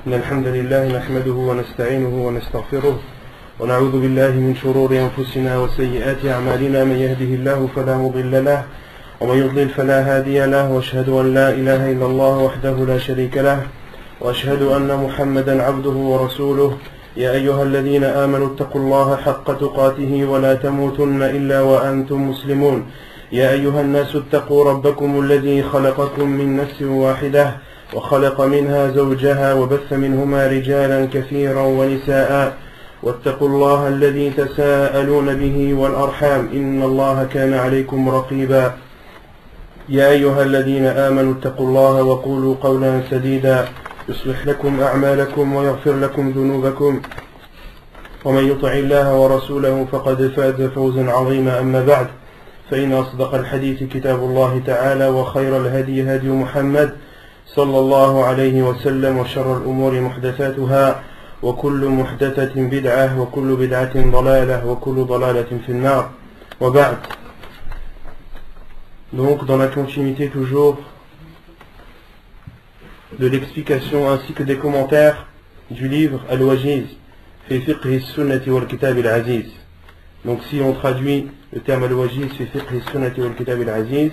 إن الحمد لله نحمده ونستعينه ونستغفره ونعوذ بالله من شرور أنفسنا وسيئات أعمالنا من يهده الله فلا مضل له ومن يضلل فلا هادي له وأشهد أن لا إله إلا الله وحده لا شريك له وأشهد أن محمدا عبده ورسوله يا أيها الذين آمنوا اتقوا الله حق تقاته ولا تموتن إلا وأنتم مسلمون يا أيها الناس اتقوا ربكم الذي خلقكم من نفس واحدة وخلق منها زوجها وبث منهما رجالا كثيرا ونساء واتقوا الله الذي تساءلون به والأرحام إن الله كان عليكم رقيبا يا أيها الذين آمنوا اتقوا الله وقولوا قولا سديدا يصلح لكم أعمالكم ويغفر لكم ذنوبكم ومن يطع الله ورسوله فقد فاز فوزا عظيما أما بعد فإن أصدق الحديث كتاب الله تعالى وخير الهدي هدي محمد صلى الله عليه وسلم وشر الأمور محدثاتها وكل محدثة بدعة وكل بدعة ضلالة وكل ضلالة في النار وبعد. Donc dans la continuité toujours de l'explication ainsi que des commentaires du livre Al-Wajiz fi fiqh as-sunnati wal kitab al-aziz. Donc si on traduit le terme Al-Wajiz fi fiqh as-sunnati wal kitab al-aziz,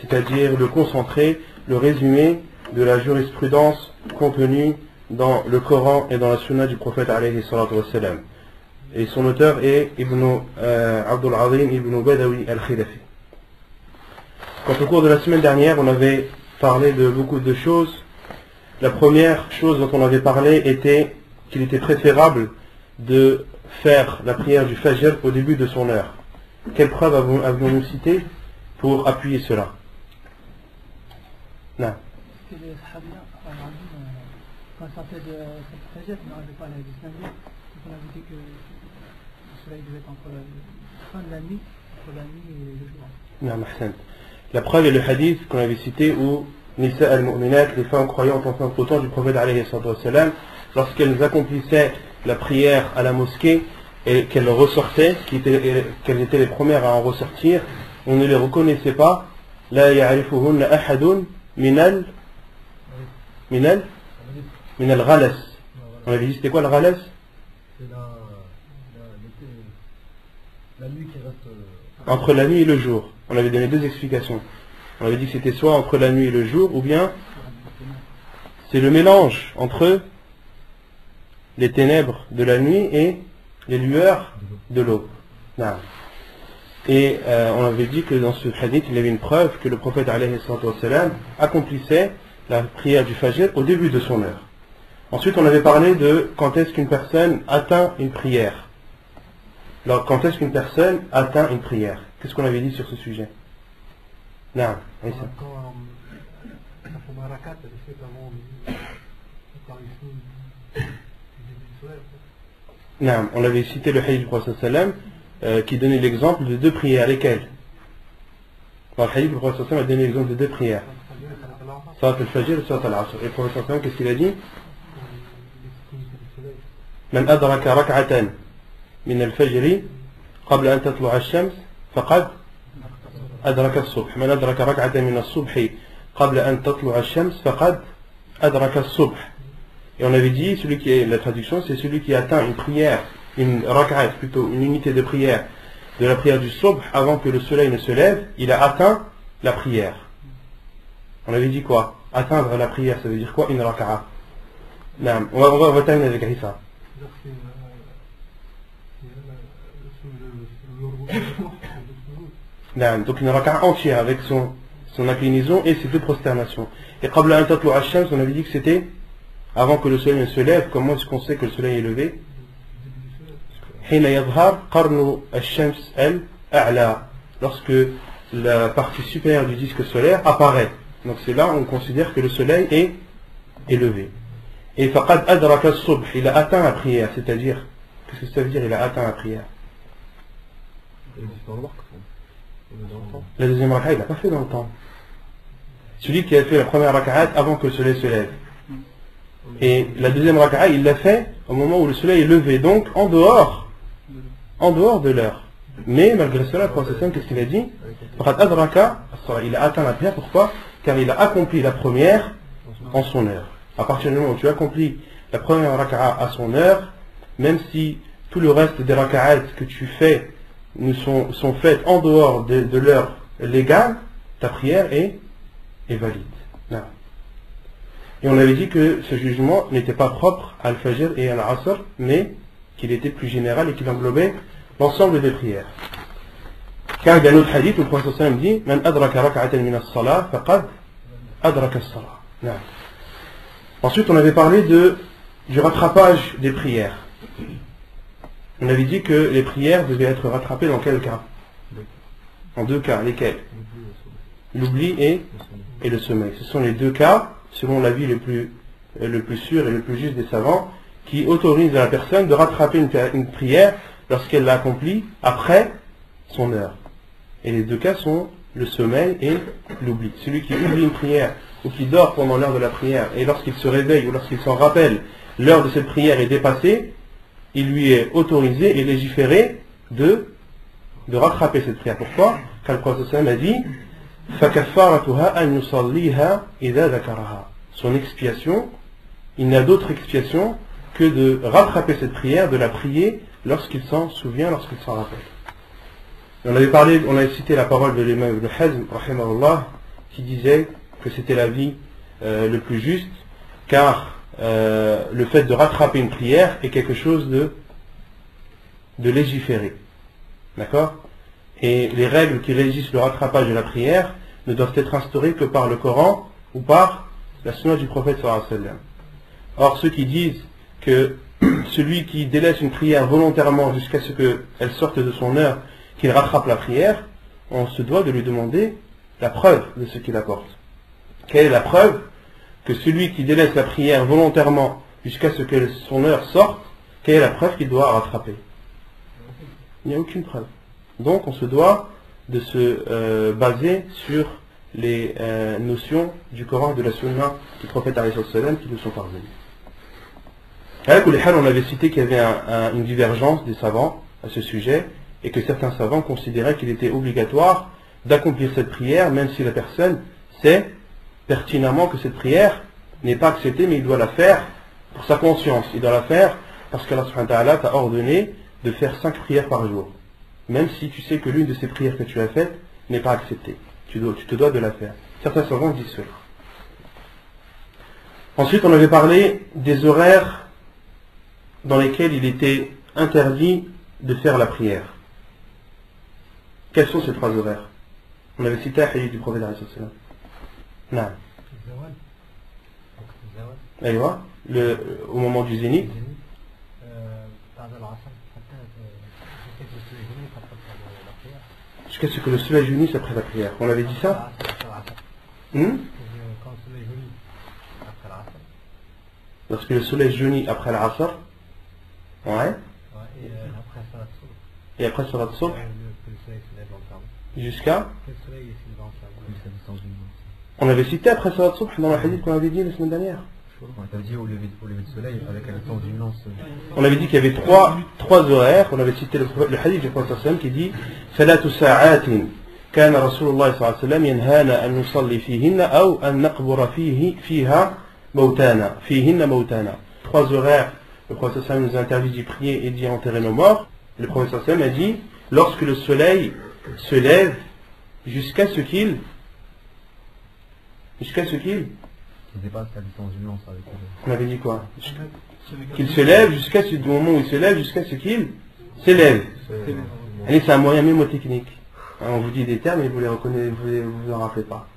c'est-à-dire le concentré, le résumé de la jurisprudence contenue dans le Coran et dans la Sunna du prophète alayhi salatu wassalam. Et son auteur est Ibn Abdul Azim Ibn Badawi al-Khilafi. Quand au cours de la semaine dernière on avait parlé de beaucoup de choses, la première chose dont on avait parlé était qu'il était préférable de faire la prière du Fajr au début de son heure. Quelle preuve avons-nous cité pour appuyer cela? Non. Que les Sahabiens, quand ça fait de cette Fajr, on n'arrivait pas à la distinguer. Donc on avait dit que le soleil devait être entre la fin de la nuit, entre la nuit et le jour. Non, Mahsan. La preuve est le hadith qu'on avait cité où Nisa al-Mu'minat, les femmes croyantes au temps du prophète alayhi sallam, lorsqu'elles accomplissaient la prière à la mosquée et qu'elles ressortaient, qu'elles étaent les premières à en ressortir, on ne les reconnaissait pas. La ya'rifuhunna ahadun minal ghalas. On avait dit c'était quoi le ghalas? C'est la nuit qui reste entre la nuit et le jour. On avait donné deux explications. On avait dit que c'était soit entre la nuit et le jour, ou bien c'est le mélange entre les ténèbres de la nuit et les lueurs de l'aube. Et on avait dit que dans ce hadith, il y avait une preuve que le prophète alayhi sallam accomplissait la prière du Fajr au début de son heure. Ensuite, on avait parlé de quand est-ce qu'une personne atteint une prière. Alors, quand est-ce qu'une personne atteint une prière? Qu'est-ce qu'on avait dit sur ce sujet? Non, quand la première rakat elle est faite avant l'apparition du début du soleil. Non, on avait cité le hadith du prophète sallam qui donnait l'exemple de deux prières. Lesquelles? Dans le hadith du prophète sallam a donné l'exemple de deux prières. Salat al-Fajr et Salat al-Asr. Et le prophète sallam, qu'est-ce qu'il a dit? Man adraka rak'atan min al-Fajr qabla an tatlu'a ash-shams faqad أدرك الصبح من أدرك ركعة من الصبح قبل أن تطلع الشمس فقد أدرك الصبح. Et on avait dit, celui qui est la traduction, c'est celui qui atteint une prière, une rak'at, plutôt une unité de prière, de la prière du subh avant que le soleil ne se lève, il a atteint la prière. On avait dit quoi? Atteindre la prière, ça veut dire quoi? Une rak'at. On va terminer avec Issa. Donc une raka'a entière avec son inclinaison et ses deux prosternations. Et qabla an tatlu'a ash-shams, on avait dit que c'était avant que le soleil ne se lève. Comment est-ce qu'on sait que le soleil est levé? Hina yadhhar qarnu ash-shams al-a'la, lorsque la partie supérieure du disque solaire apparaît. Donc c'est là où on considère que le soleil est levé. Et faqad adraka as-subh, il a atteint la prière, c'est-à-dire, qu'est-ce que ça veut dire il a atteint la prière? La deuxième raka'a, il l'a pas fait dans le temps. Celui qui a fait la première raka'a avant que le soleil se lève. Et la deuxième raka'a, il l'a fait au moment où le soleil est levé, donc en dehors de l'heure. Mais malgré cela, le prophète, qu'est-ce qu'il a dit? Il a atteint la prière, pourquoi? Car il a accompli la première en son heure. À partir du moment où tu accomplis la première raka'a à son heure, même si tout le reste des raka'at que tu fais sont faites en dehors de l'heure légale, ta prière est valide. Non. Et on avait dit que ce jugement n'était pas propre à al-Fajr et à al-Asr, mais qu'il était plus général et qu'il englobait l'ensemble des prières. Car il y a un autre hadith où le prophète sallallahu alayhi wa sallam dit Man adraka raka'atan min as-salah faqad adraka as-salah. Non. Ensuite, on avait parlé du rattrapage des prières. On avait dit que les prières devaient être rattrapées dans quel cas? En deux cas, lesquels? L'oubli et le sommeil. Ce sont les deux cas, selon l'avis le plus sûr et le plus juste des savants, qui autorisent à la personne de rattraper une prière lorsqu'elle l'a accomplie après son heure. Et les deux cas sont le sommeil et l'oubli. Celui qui oublie une prière ou qui dort pendant l'heure de la prière et lorsqu'il se réveille ou lorsqu'il s'en rappelle, l'heure de cette prière est dépassée, il lui est autorisé et légiféré de rattraper cette prière. Pourquoi? Car le prophète a dit فَكَفَّارَتُهَا أَنْ يُصَلِّيهَا إِذَا ذَكَرَهَا. Son expiation, il n'y a d'autre expiation que de rattraper cette prière, de la prier lorsqu'il s'en souvient, lorsqu'il s'en rappelle. Et on avait cité la parole de l'imam Ibn Hazm, rahimahullah, qui disait que c'était l'avis le plus juste, car le fait de rattraper une prière est quelque chose de légiféré. D'accord? Et les règles qui régissent le rattrapage de la prière ne doivent être instaurées que par le Coran ou par la sunna du prophète sallallahu alayhi wa sallam. Or, ceux qui disent que celui qui délaisse une prière volontairement jusqu'à ce qu'elle sorte de son heure, qu'il rattrape la prière, on se doit de lui demander la preuve de ce qu'il apporte. Quelle est la preuve que celui qui délaisse la prière volontairement jusqu'à ce que son heure sorte, quelle est la preuve qu'il doit rattraper? Il n'y a aucune preuve. Donc on se doit de se baser sur les notions du Coran et de la Sunna du prophète alayhi salam qui nous sont parvenues. On avait cité qu'il y avait une divergence des savants à ce sujet et que certains savants considéraient qu'il était obligatoire d'accomplir cette prière même si la personne sait pertinemment que cette prière n'est pas acceptée, mais il doit la faire pour sa conscience. Il doit la faire parce qu'Allah subhanahu wa ta'ala t'a ordonné de faire 5 prières par jour. Même si tu sais que l'une de ces prières que tu as faites n'est pas acceptée. Tu te dois de la faire. Certains savants disent cela. Ensuite, on avait parlé des horaires dans lesquels il était interdit de faire la prière. Quels sont ces 3 horaires? On avait cité un hadith du prophète alayhi salam. Non. Aïwa, au moment du zénith. Jusqu'à ce que le soleil jaunisse après la prière. On avait dit ça? Lorsque le soleil jaunit après l'Asr. Ouais. Et après Salat Subh. Jusqu'à? On avait cité après Salat Subh dans le hadith qu'on avait dit la semaine dernière. On avait dit au lever de soleil avec un temps d'une lance. On avait dit qu'il y avait trois horaires. On avait cité le hadith du prophète sallam qui dit ثلاث ساعات كان رسول الله صلى الله عليه وسلم ينهانا أن نصلي فيهن أو أن نقبر فيهن موتانا. 3 horaires. Le prophète sallam nous a interdit d'y prier et d'y enterrer nos morts. Le prophète sallam a dit lorsque le soleil se lève jusqu'à ce qu'il on avait dit quoi? Qu'il se lève jusqu'à ce moment où il se lève jusqu'à ce qu'il s'élève. C'est un moyen mémotechnique. On vous dit des termes et vous les reconnaissez, vous en rappelez pas.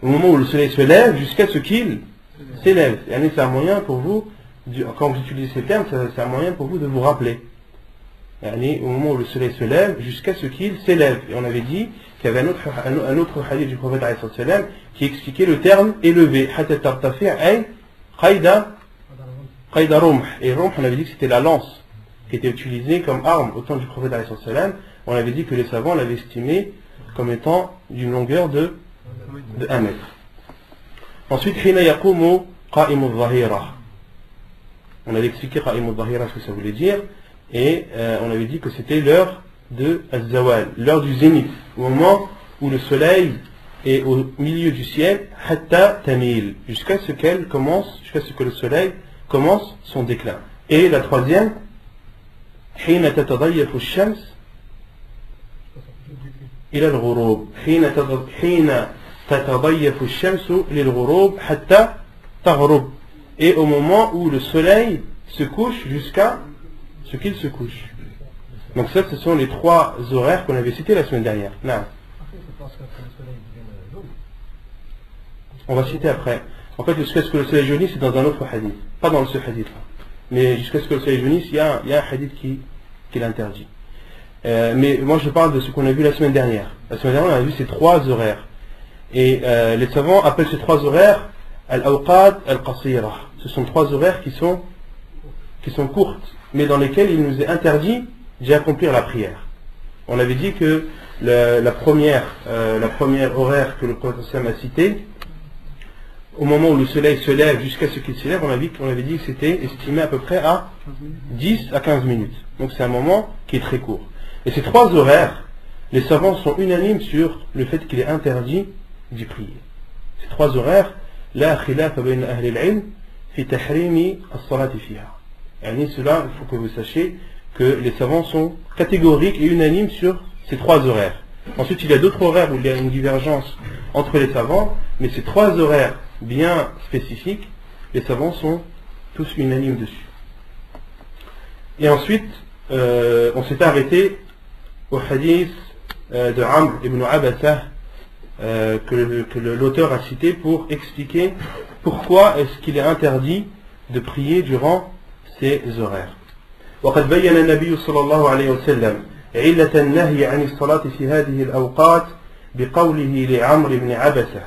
Au moment où le soleil se lève jusqu'à ce qu'il s'élève. C'est un moyen pour vous, quand vous utilisez ces termes, c'est un moyen pour vous de vous rappeler. Au moment où le soleil se lève jusqu'à ce qu'il s'élève. Et on avait dit qu'il y avait un autre hadith du prophète alayhi salam qui expliquait le terme élevé. Et rumh, on avait dit que c'était la lance qui était utilisée comme arme au temps du prophète alayhi salam. On avait dit que les savants l'avaient estimé comme étant d'une longueur de 1 mètre. Ensuite, hina yaqumu qa'imu adh-dhahira. On avait expliqué qa'imu adh-dhahira ce que ça voulait dire. Et on avait dit que c'était l'heure de az-zawal, l'heure du zénith, au moment où le soleil est au milieu du ciel, hatta tamil, jusqu'à ce que le soleil commence son déclin. Et la troisième, حين تتضيف الشمس إلى الغروب حين تتضيف الشمس للغروب حتى تغرب. Et au moment où le soleil se couche jusqu'à ce qu'il se couche. Donc ça, ce sont les trois horaires qu'on avait cités la semaine dernière. Non. On va citer après. En fait, jusqu'à ce que le soleil jaunisse, c'est dans un autre hadith. Pas dans ce hadith-là. Mais jusqu'à ce que le soleil jaunisse, il y a un hadith qui l'interdit. Mais moi, je parle de ce qu'on a vu la semaine dernière. La semaine dernière, on a vu ces trois horaires. Et les savants appellent ces trois horaires al-awqat al-qasira. Ce sont trois horaires qui sont courtes, mais dans lesquelles il nous est interdit d'y accomplir la prière. On avait dit que la première horaire que le prophète a citée, au moment où le soleil se lève jusqu'à ce qu'il s'élève, on avait dit que c'était estimé à peu près à 10 à 15 minutes. Donc c'est un moment qui est très court. Et ces trois horaires, les savants sont unanimes sur le fait qu'il est interdit d'y prier. Ces trois horaires, la khilafa bayna ahli al-ilm fi tahrimi as-salati fiha. Et cela, il faut que vous sachiez que les savants sont catégoriques et unanimes sur ces trois horaires. Ensuite, il y a d'autres horaires où il y a une divergence entre les savants, mais ces trois horaires bien spécifiques, les savants sont tous unanimes dessus. Et ensuite, on s'est arrêté au hadith de Amr ibn Abasa que l'auteur a cité pour expliquer pourquoi est-ce qu'il est interdit de prier durant ces horaires. وقد بين النبي صلى الله عليه وسلم علة النهي عن الصلاة في هذه الأوقات بقوله لعمرو بن عبسة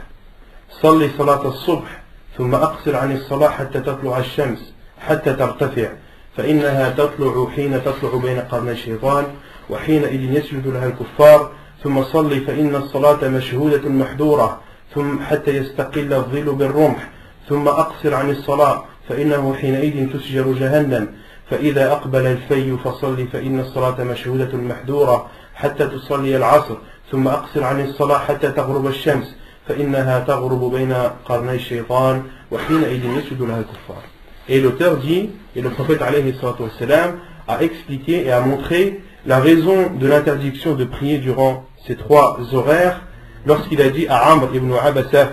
صل صلاة الصبح ثم أقصر عن الصلاة حتى تطلع الشمس حتى ترتفع فإنها تطلع حين تطلع بين قرني الشيطان وحينئذ يسجد لها الكفار ثم صل فإن الصلاة مشهودة محذورة ثم حتى يستقل الظل بالرمح ثم أقصر عن الصلاة فإنه حينئذ تسجر جهنم فإذا أقبل الفي فصل فإن الصلاة مشهودة محذورة حتى تصلي العصر ثم أقصر عن الصلاة حتى تغرب الشمس فإنها تغرب بين قرني الشيطان وحينئذ يسجد لها الكفار. Et l'auteur dit, et le prophète alayhi salatu wassalam a expliqué et a montré la raison de l'interdiction de prier durant ces trois horaires lorsqu'il a dit à Amr ibn Abasa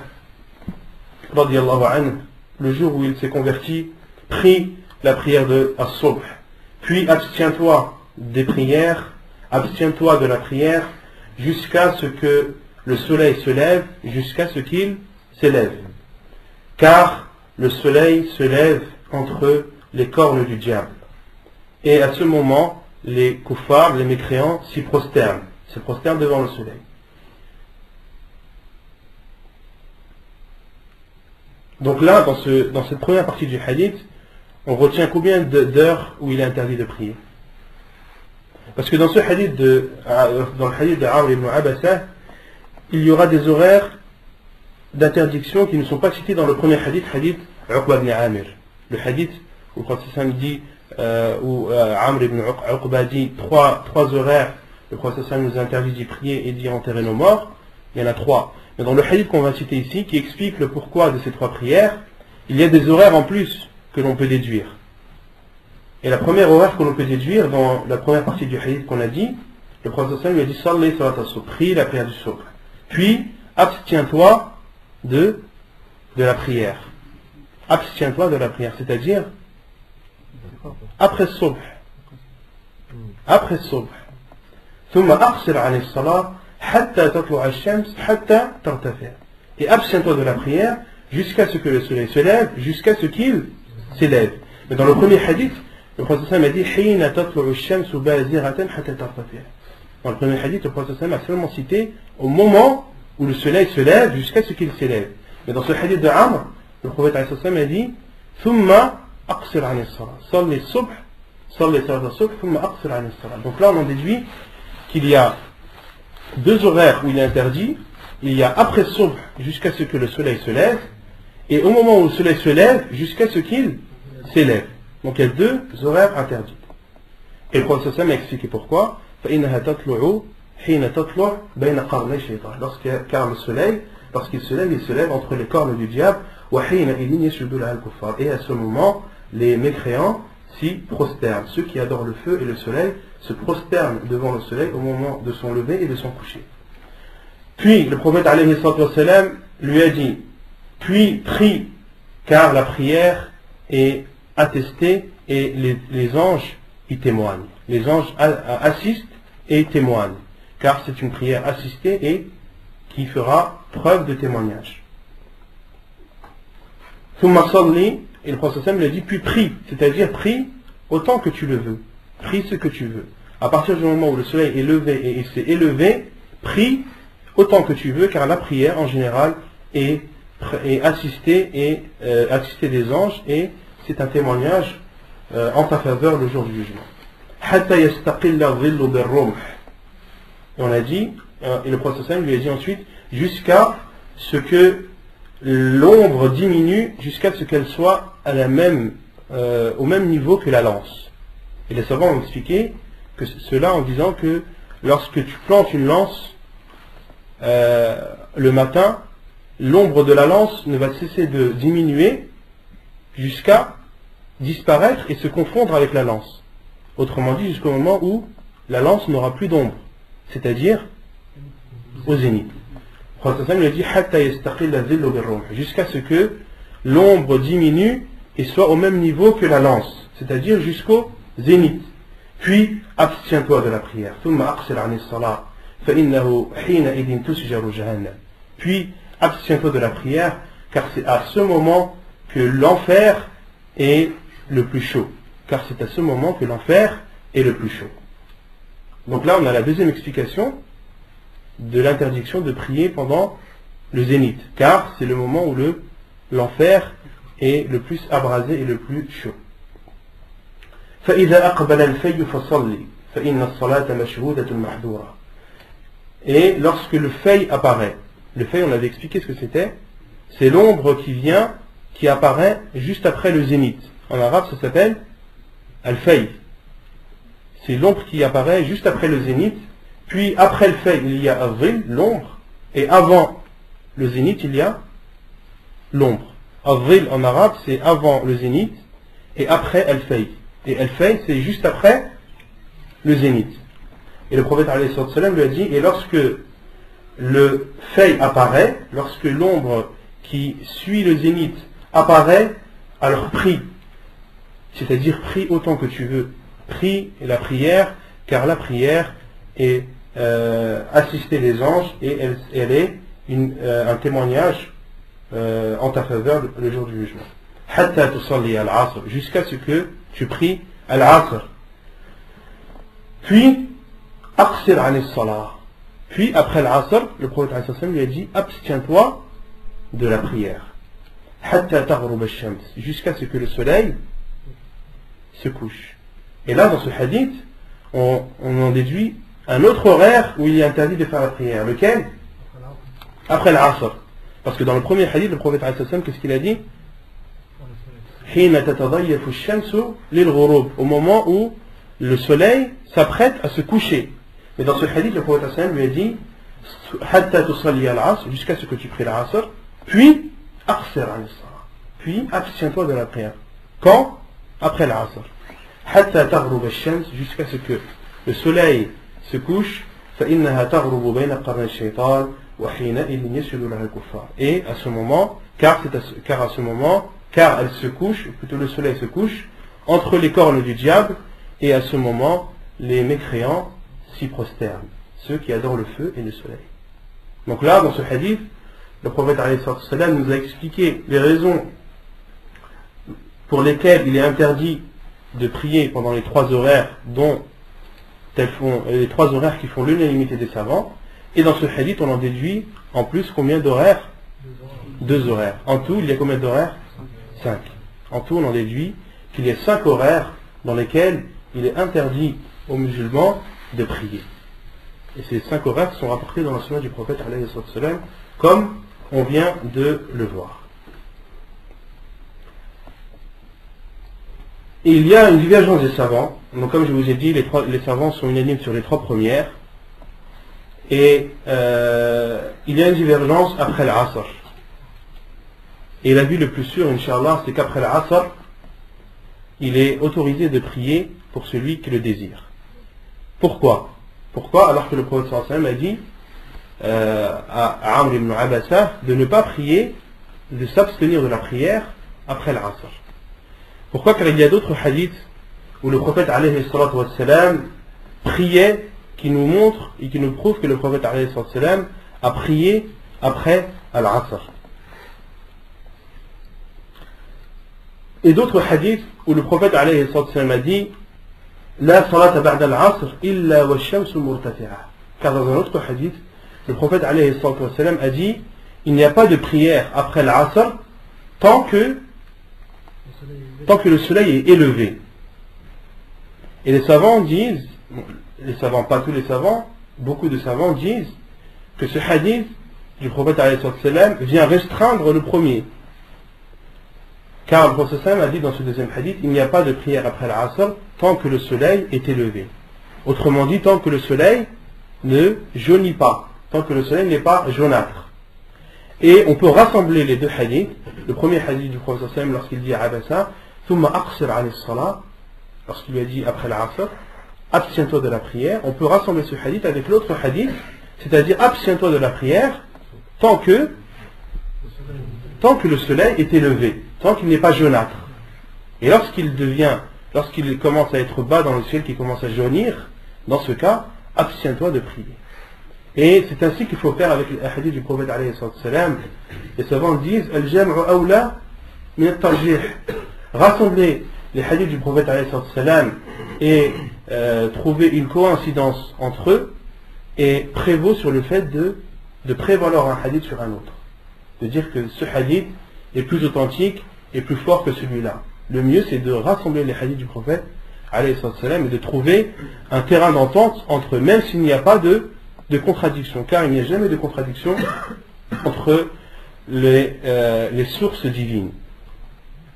radiyallahu anhu, le jour où il s'est converti, prie la prière de As-Subh, puis abstiens-toi des prières, abstiens-toi de la prière jusqu'à ce que le soleil se lève, jusqu'à ce qu'il s'élève. Car le soleil se lève entre les cornes du diable. Et à ce moment, les kuffars, les mécréants, se prosternent devant le soleil. Donc là, dans cette première partie du hadith, on retient combien d'heures où il est interdit de prier? Parce que dans ce hadith dans le hadith de Amr ibn Abasa, il y aura des horaires d'interdiction qui ne sont pas cités dans le premier hadith Uqba ibn Amir. Le hadith où le prophète dit, où Amr ibn Uqba dit trois horaires, le prophète nous interdit d'y prier et d'y enterrer nos morts. Il y en a trois. Mais dans le hadith qu'on va citer ici, qui explique le pourquoi de ces trois prières, il y a des horaires en plus que l'on peut déduire. Et la première horaire que l'on peut déduire dans la première partie du hadith qu'on a dit, le prophète lui a dit Salli salat as-subh, prie la prière du subh. Puis abstiens-toi de la prière. Abstiens-toi de la prière, c'est-à-dire après subh. Après subh. ثم أقصر عن الصلاة حتى تطلع الشمس حتى ترتفع. Et abstiens-toi de la prière jusqu'à ce que le soleil se lève, jusqu'à ce qu'il s'élève. Mais dans le premier hadith, le prophète a dit حين تطلع الشمس بازغة حتى ترتفع. Dans le premier hadith, le prophète a seulement cité au moment où le soleil se lève jusqu'à ce qu'il s'élève. Mais dans ce hadith de Amr, le prophète a dit ثم أقصر عن الصلاة. صلي الصبح صلي صلاة الصبح ثم أقصر عن الصلاة. Donc là on en déduit qu'il y a deux horaires où il est interdit. Il y a après subh jusqu'à ce que le soleil se lève, et au moment où le soleil se lève jusqu'à ce qu'il s'élève. Donc il y a deux horaires interdits. Et le prophète a expliqué pourquoi. Car le soleil, lorsqu'il se lève, il se lève entre les cornes du diable. Et à ce moment, les mécréants s'y prosternent. Ceux qui adorent le feu et le soleil se prosternent devant le soleil au moment de son lever et de son coucher. Puis le prophète alayhi salatu wassalam lui a dit, puis prie, car la prière est attestée et les anges y témoignent. Les anges assistent et témoignent, car c'est une prière assistée et qui fera preuve de témoignage. Thumma salli, et le prophète lui a dit, puis prie, c'est-à-dire prie autant que tu le veux, prie ce que tu veux. À partir du moment où le soleil est levé et il s'est élevé, prie autant que tu veux, car la prière en général est assistée des anges, et c'est un témoignage en ta faveur le jour du jugement. Hatta yastaqilla dhillu birrumh. Et on a dit, et le prophète lui a dit ensuite, jusqu'à ce que l'ombre diminue, jusqu'à ce qu'elle soit à au même niveau que la lance. Et les savants ont expliqué que cela en disant que lorsque tu plantes une lance le matin, l'ombre de la lance ne va cesser de diminuer jusqu'à disparaître et se confondre avec la lance. Autrement dit, jusqu'au moment où la lance n'aura plus d'ombre, c'est-à-dire au zénith. Le prophète lui a dit jusqu'à ce que l'ombre diminue et soit au même niveau que la lance, c'est-à-dire jusqu'au zénith. Puis abstiens-toi de la prière. Puis abstiens-toi de la prière, car c'est à ce moment que l'enfer est le plus chaud. Car c'est à ce moment que l'enfer est le plus chaud. Donc là, on a la deuxième explication de l'interdiction de prier pendant le zénith, car c'est le moment où l'enfer est le plus abrasé et le plus chaud. Et lorsque le fay apparaît, le fay, on avait expliqué ce que c'était, c'est l'ombre qui apparaît juste après le zénith. En arabe, ça s'appelle al-fay. C'est l'ombre qui apparaît juste après le zénith, puis après le fay, il y a al-dhil, l'ombre, et avant le zénith, il y a l'ombre. Al-dhil en arabe, c'est avant le zénith, et après al-fay. Et al-fay, c'est juste après le zénith. Et le prophète alayhi salam lui a dit, et lorsque le fay apparaît, lorsque l'ombre qui suit le zénith apparaît, alors prie. C'est-à-dire prie autant que tu veux. Prie la prière, car la prière est assister les anges et elle est un témoignage en ta faveur le jour du jugement. Hatta tusalli al-asr, jusqu'à ce que tu pries al-asr. Puis aqsir an as-salah. Puis après l'asr, le prophète lui a dit, abstiens-toi de la prière. Hatta taghrub ash-shams, jusqu'à ce que le soleil se couche. Et là, dans ce hadith, on en déduit un autre horaire où il est interdit de faire la prière. Lequel? Après l'asr. Parce que dans le premier hadith, le prophète qu'est-ce qu'il a dit? Au moment où le soleil s'apprête à se coucher. Mais dans ce hadith, le prophète lui a dit jusqu'à ce que tu pries l'asr, puis abstiens-toi de la prière. Quand? Après l'asr. Jusqu'à ce que le soleil se couche, et à ce moment, car elle se couche, plutôt le soleil se couche entre les cornes du diable, et à ce moment les mécréants s'y prosternent, ceux qui adorent le feu et le soleil. Donc là, dans ce hadith, le prophète nous a expliqué les raisons pour lesquelles il est interdit de prier pendant les trois horaires les trois horaires qui font l'unanimité des savants. Et dans ce hadith, on en déduit en plus combien d'horaires? 2 horaires. En tout, il y a combien d'horaires? 5. En tout, on en déduit qu'il y a 5 horaires dans lesquels il est interdit aux musulmans de prier. Et ces 5 horaires sont rapportés dans la sunna du prophète alayhi salam, comme on vient de le voir. Et il y a une divergence des savants. Donc comme je vous ai dit, les savants sont unanimes sur les 3 premières. Et il y a une divergence après l'asr. Et l'avis le plus sûr, Inch'Allah, c'est qu'après l'asr, il est autorisé de prier pour celui qui le désire. Pourquoi? Pourquoi? Alors que le prophète sallallahu alayhi wa sallam a dit à Amr ibn Abasa de ne pas prier, de s'abstenir de la prière après l'Asr. Pourquoi? Car il y a d'autres hadiths où le prophète alayhi salatu wa salam priait, qui nous montrent et qui nous prouvent que le prophète alayhi salatu wa salam a prié après l'Asr. Et d'autres hadiths où le prophète alayhi salatu wa salam a dit La salata ba'da al-'asr illa wa shamsu murtafi'a. Car dans un autre hadith, le prophète alayhi salatu wa salam a dit il n'y a pas de prière après l'Asr tant que le soleil est élevé. Et les savants disent, les savants, pas tous les savants, beaucoup de savants disent que ce hadith du prophète alayhi salatu wa salam vient restreindre le premier. Car le prophète sallam a dit dans ce deuxième hadith il n'y a pas de prière après l'Asr tant que le soleil est élevé. Autrement dit, tant que le soleil ne jaunit pas, tant que le soleil n'est pas jaunâtre. Et on peut rassembler les deux hadiths. Le premier hadith du prophète sallam lorsqu'il dit à Abasa thumma aqsir 'an as-salat, lorsqu'il lui a dit après l'Asr abstiens-toi de la prière, on peut rassembler ce hadith avec l'autre hadith, c'est-à-dire abstiens-toi de la prière tant que le soleil est élevé, tant qu'il n'est pas jaunâtre. Et lorsqu'il commence à être bas dans le ciel, qu'il commence à jaunir, dans ce cas, abstiens-toi de prier. Et c'est ainsi qu'il faut faire avec les hadiths du prophète alayhi salam. Les savants disent al-jam'u awla min at-tarjih. Rassembler les hadiths du prophète alayhi salam et trouver une coïncidence entre eux et prévaut sur le fait de prévaloir un hadith sur un autre. De dire que ce hadith est plus authentique et plus fort que celui-là. Le mieux c'est de rassembler les hadiths du prophète alayhi salam et de trouver un terrain d'entente entre eux, même s'il n'y a pas de contradiction, car il n'y a jamais de contradiction entre les sources divines.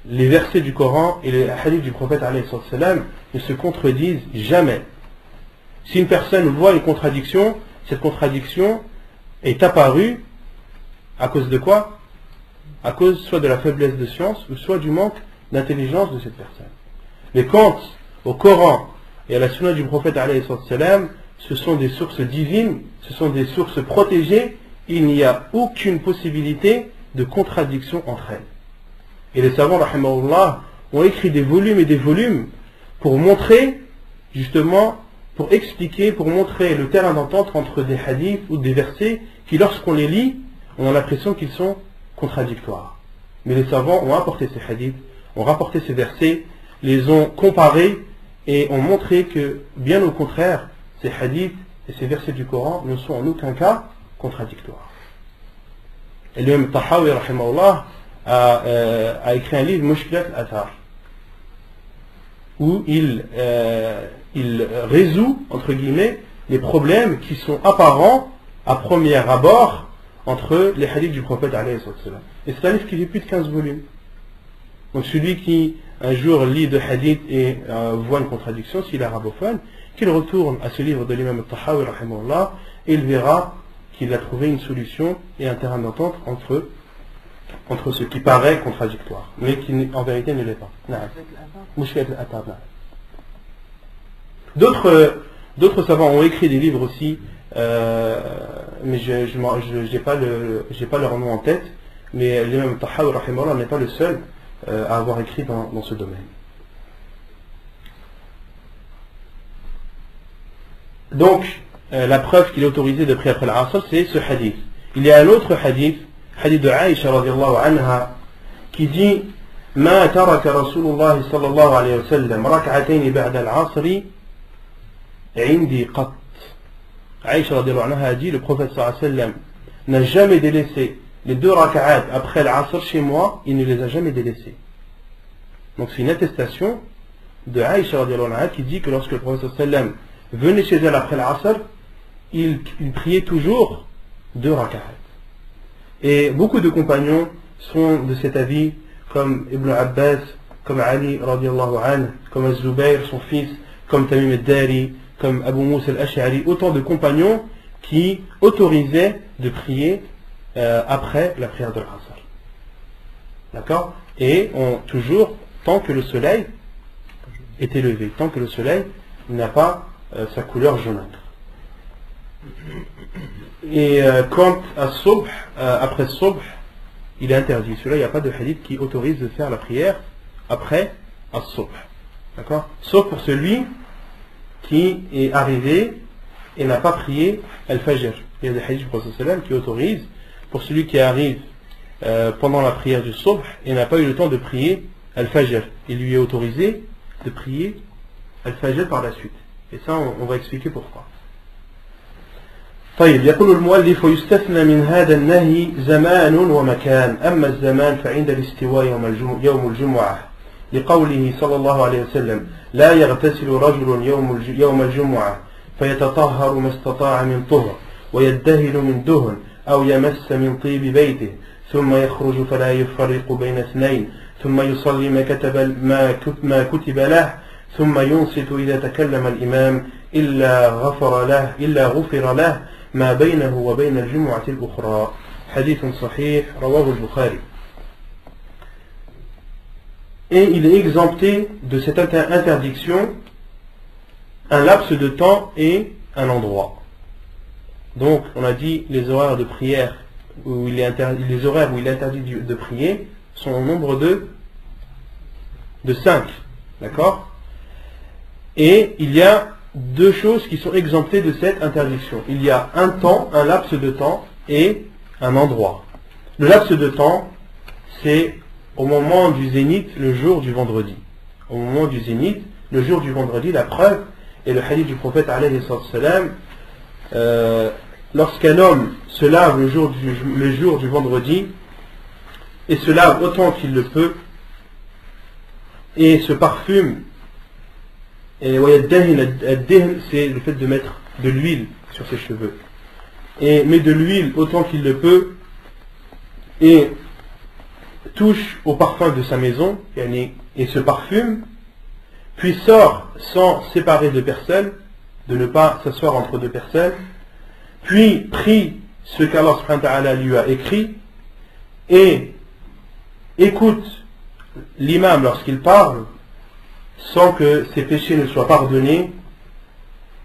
Les versets du Coran et les hadiths du prophète alayhi salam ne se contredisent jamais. Si une personne voit une contradiction, cette contradiction est apparue à cause de quoi? À cause soit de la faiblesse de science ou soit du manque d'intelligence de cette personne. Mais quant au Coran et à la sunna du prophète alayhi salam, ce sont des sources divines, ce sont des sources protégées, il n'y a aucune possibilité de contradiction entre elles. Et les savants, rahimahullah, ont écrit des volumes et des volumes pour montrer, justement, pour expliquer, pour montrer le terrain d'entente entre des hadiths ou des versets qui, lorsqu'on les lit, on a l'impression qu'ils sont contradictoires. Mais les savants ont apporté ces hadiths, ont rapporté ces versets, les ont comparés et ont montré que, bien au contraire, ces hadiths et ces versets du Coran ne sont en aucun cas contradictoires. Et l'imam Tahawi, rahimahullah, a écrit un livre, Mushkilat al-Athar, où il résout, entre guillemets, les problèmes qui sont apparents à premier abord entre les hadiths du prophète alayhi salam. Et c'est un livre qui fait plus de 15 volumes. Donc celui qui un jour lit de hadith et voit une contradiction, s'il est arabophone, qu'il retourne à ce livre de l'imam al-Tahawi rahimahullah, et il verra qu'il a trouvé une solution et un terrain d'entente entre ce qui paraît contradictoire, mais qui en vérité ne l'est pas. D'autres savants ont écrit des livres aussi, mais je n'ai pas leur nom en tête, mais l'imam al-Tahawi rahimahullah n'est pas le seul à avoir écrit dans ce domaine. Donc, la preuve qu'il est autorisé de prier après l'Asr, c'est ce hadith. Il y a un autre hadith de Aïcha radiallahu anha, qui dit ما ترك رسول الله صلى الله عليه وسلم ركعتين بعد العصر عندي قط. Aïcha radiallahu anha a dit, le prophète sallallahu alayhi wa sallam n'a jamais délaissé les 2 raka'at après l'Asr chez moi, il ne les a jamais délaissés. Donc c'est une attestation de Aïcha radiallahu anha qui dit que lorsque le prophète sallallahu alayhi wa sallam venait chez elle après l'Asr, il priait toujours 2 raka'at. Et beaucoup de compagnons sont de cet avis, comme Ibn Abbas, comme Ali radiallahu anhu, comme Az-Zubayr, son fils, comme Tamim al-Dari, comme Abu Moussa al-Ash'ari, autant de compagnons qui autorisaient de prier après la prière de l'Asr. D'accord? Et toujours, tant que le soleil est élevé, tant que le soleil n'a pas sa couleur jaunâtre. Et quant à Subh, après Subh, il est interdit. Celui-là, il n'y a pas de hadith qui autorise de faire la prière après As-Subh. D'accord? Sauf pour celui qui est arrivé et n'a pas prié Al-Fajr. Il y a des hadiths du Prophète sallam qui autorisent pour celui qui arrive pendant la prière du Subh et n'a pas eu le temps de prier Al-Fajr. Il lui est autorisé de prier Al-Fajr par la suite. Et ça, on va expliquer pourquoi. طيب يقول المؤلف ويستثنى من هذا النهي زمان ومكان أما الزمان فعند الاستواء يوم الجمعة لقوله صلى الله عليه وسلم لا يغتسل رجل يوم الجمعة فيتطهر ما استطاع من طهر ويدهن من دهن أو يمس من طيب بيته ثم يخرج فلا يفرق بين اثنين ثم يصلي ما كتب له ثم ينصت إذا تكلم الإمام إلا غفر له ما بينه وبين الجمعة الأخرى حديث صحيح رواه البخاري. Et il est exempté de cette interdiction un laps de temps et un endroit. Donc on a dit les horaires de prière les horaires où il est interdit de prier sont au nombre de 5. D'accord? Et il y a deux choses qui sont exemptées de cette interdiction. Il y a un temps, un laps de temps et un endroit. Le laps de temps, c'est au moment du zénith, le jour du vendredi. Au moment du zénith, le jour du vendredi, la preuve est le hadith du prophète alayhi salam. Lorsqu'un homme se lave le jour du vendredi et se lave autant qu'il le peut et se parfume, et c'est le fait de mettre de l'huile sur ses cheveux, et met de l'huile autant qu'il le peut et touche au parfum de sa maison et se parfume, puis sort sans séparer de personne, de ne pas s'asseoir entre deux personnes, puis prie ce qu'Allah subhanahu wa ta'ala lui a écrit et écoute l'imam lorsqu'il parle sans que ses péchés ne soient pardonnés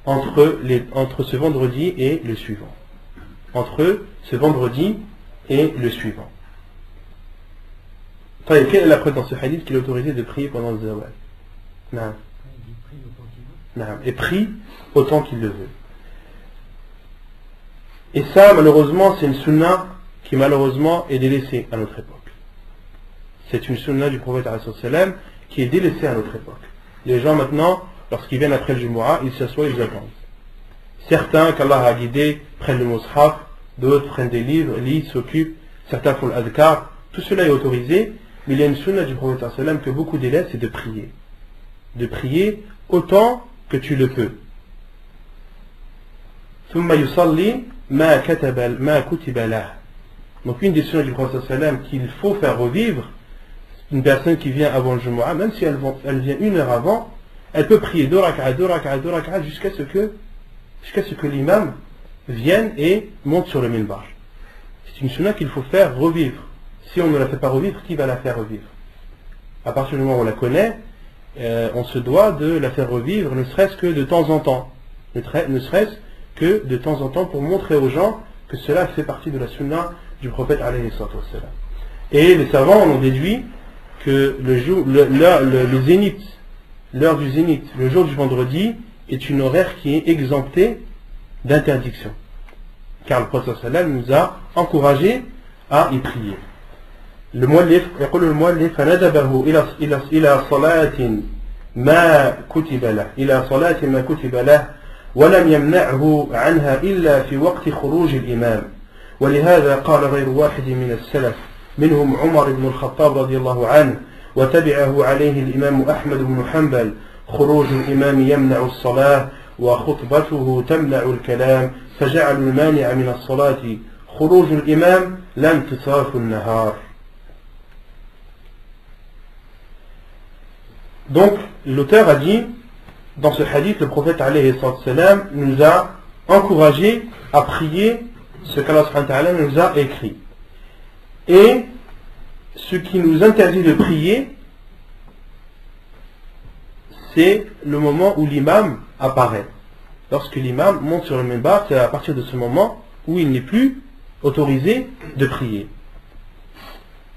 entre ce vendredi et le suivant. Entre ce vendredi et le suivant. Quelle est la preuve dans ce hadith qu'il est autorisé de prier pendant le zawal? Et prie autant qu'il le veut. Et ça, malheureusement, c'est une sunna qui malheureusement est délaissée à notre époque. C'est une sunna du prophète ﷺ qui est délaissée à notre époque. Les gens maintenant, lorsqu'ils viennent après le Jumu'ah, ils s'assoient, ils attendent. Certains, qu'Allah a guidés, prennent le mushaf, d'autres prennent des livres, lisent, s'occupent, certains font l'adhkar. Tout cela est autorisé, mais il y a une sunna du prophète ﷺ que beaucoup délaissent, c'est de prier. De prier autant que tu le peux. ثم يصلي ما كتب له. Donc une des sunnas du prophète sallam qu'il faut faire revivre, une personne qui vient avant le Jumu'ah, même si elle vient 1 heure avant, elle peut prier 2 rak'ah jusqu'à ce que l'imam vienne et monte sur le minbar. C'est une sunna qu'il faut faire revivre. Si on ne la fait pas revivre, qui va la faire revivre? À partir du moment où on la connaît, on se doit de la faire revivre, ne serait-ce que de temps en temps. Ne serait-ce que de temps en temps pour montrer aux gens que cela fait partie de la sunna du prophète alayhi sallam. Et les savants en ont déduit que le zénith, l'heure du zénith, le jour du vendredi, est une horaire qui est exemptée d'interdiction. Car le prophète sallam nous a encouragé à y prier. Le muallif, يقول المؤلف فندبه إلى صلاة ما كتب له ولم يمنعه عنها إلا في وقت خروج الإمام ولهذا قال غير واحد من السلف منهم عمر بن الخطاب رضي الله عنه وتبعه عليه الإمام أحمد بن حنبل خروج الإمام يمنع الصلاة وخطبته تمنع الكلام فجعلوا المانع من الصلاة خروج الإمام لا انتصاف النهار. Donc l'auteur a dit, dans ce hadith, le prophète alayhi salam nous a encouragé à prier ce qu'Allah subhanahu wa ta'ala nous a écrit. Et ce qui nous interdit de prier, c'est le moment où l'imam apparaît. Lorsque l'imam monte sur le minbar, c'est à partir de ce moment où il n'est plus autorisé de prier.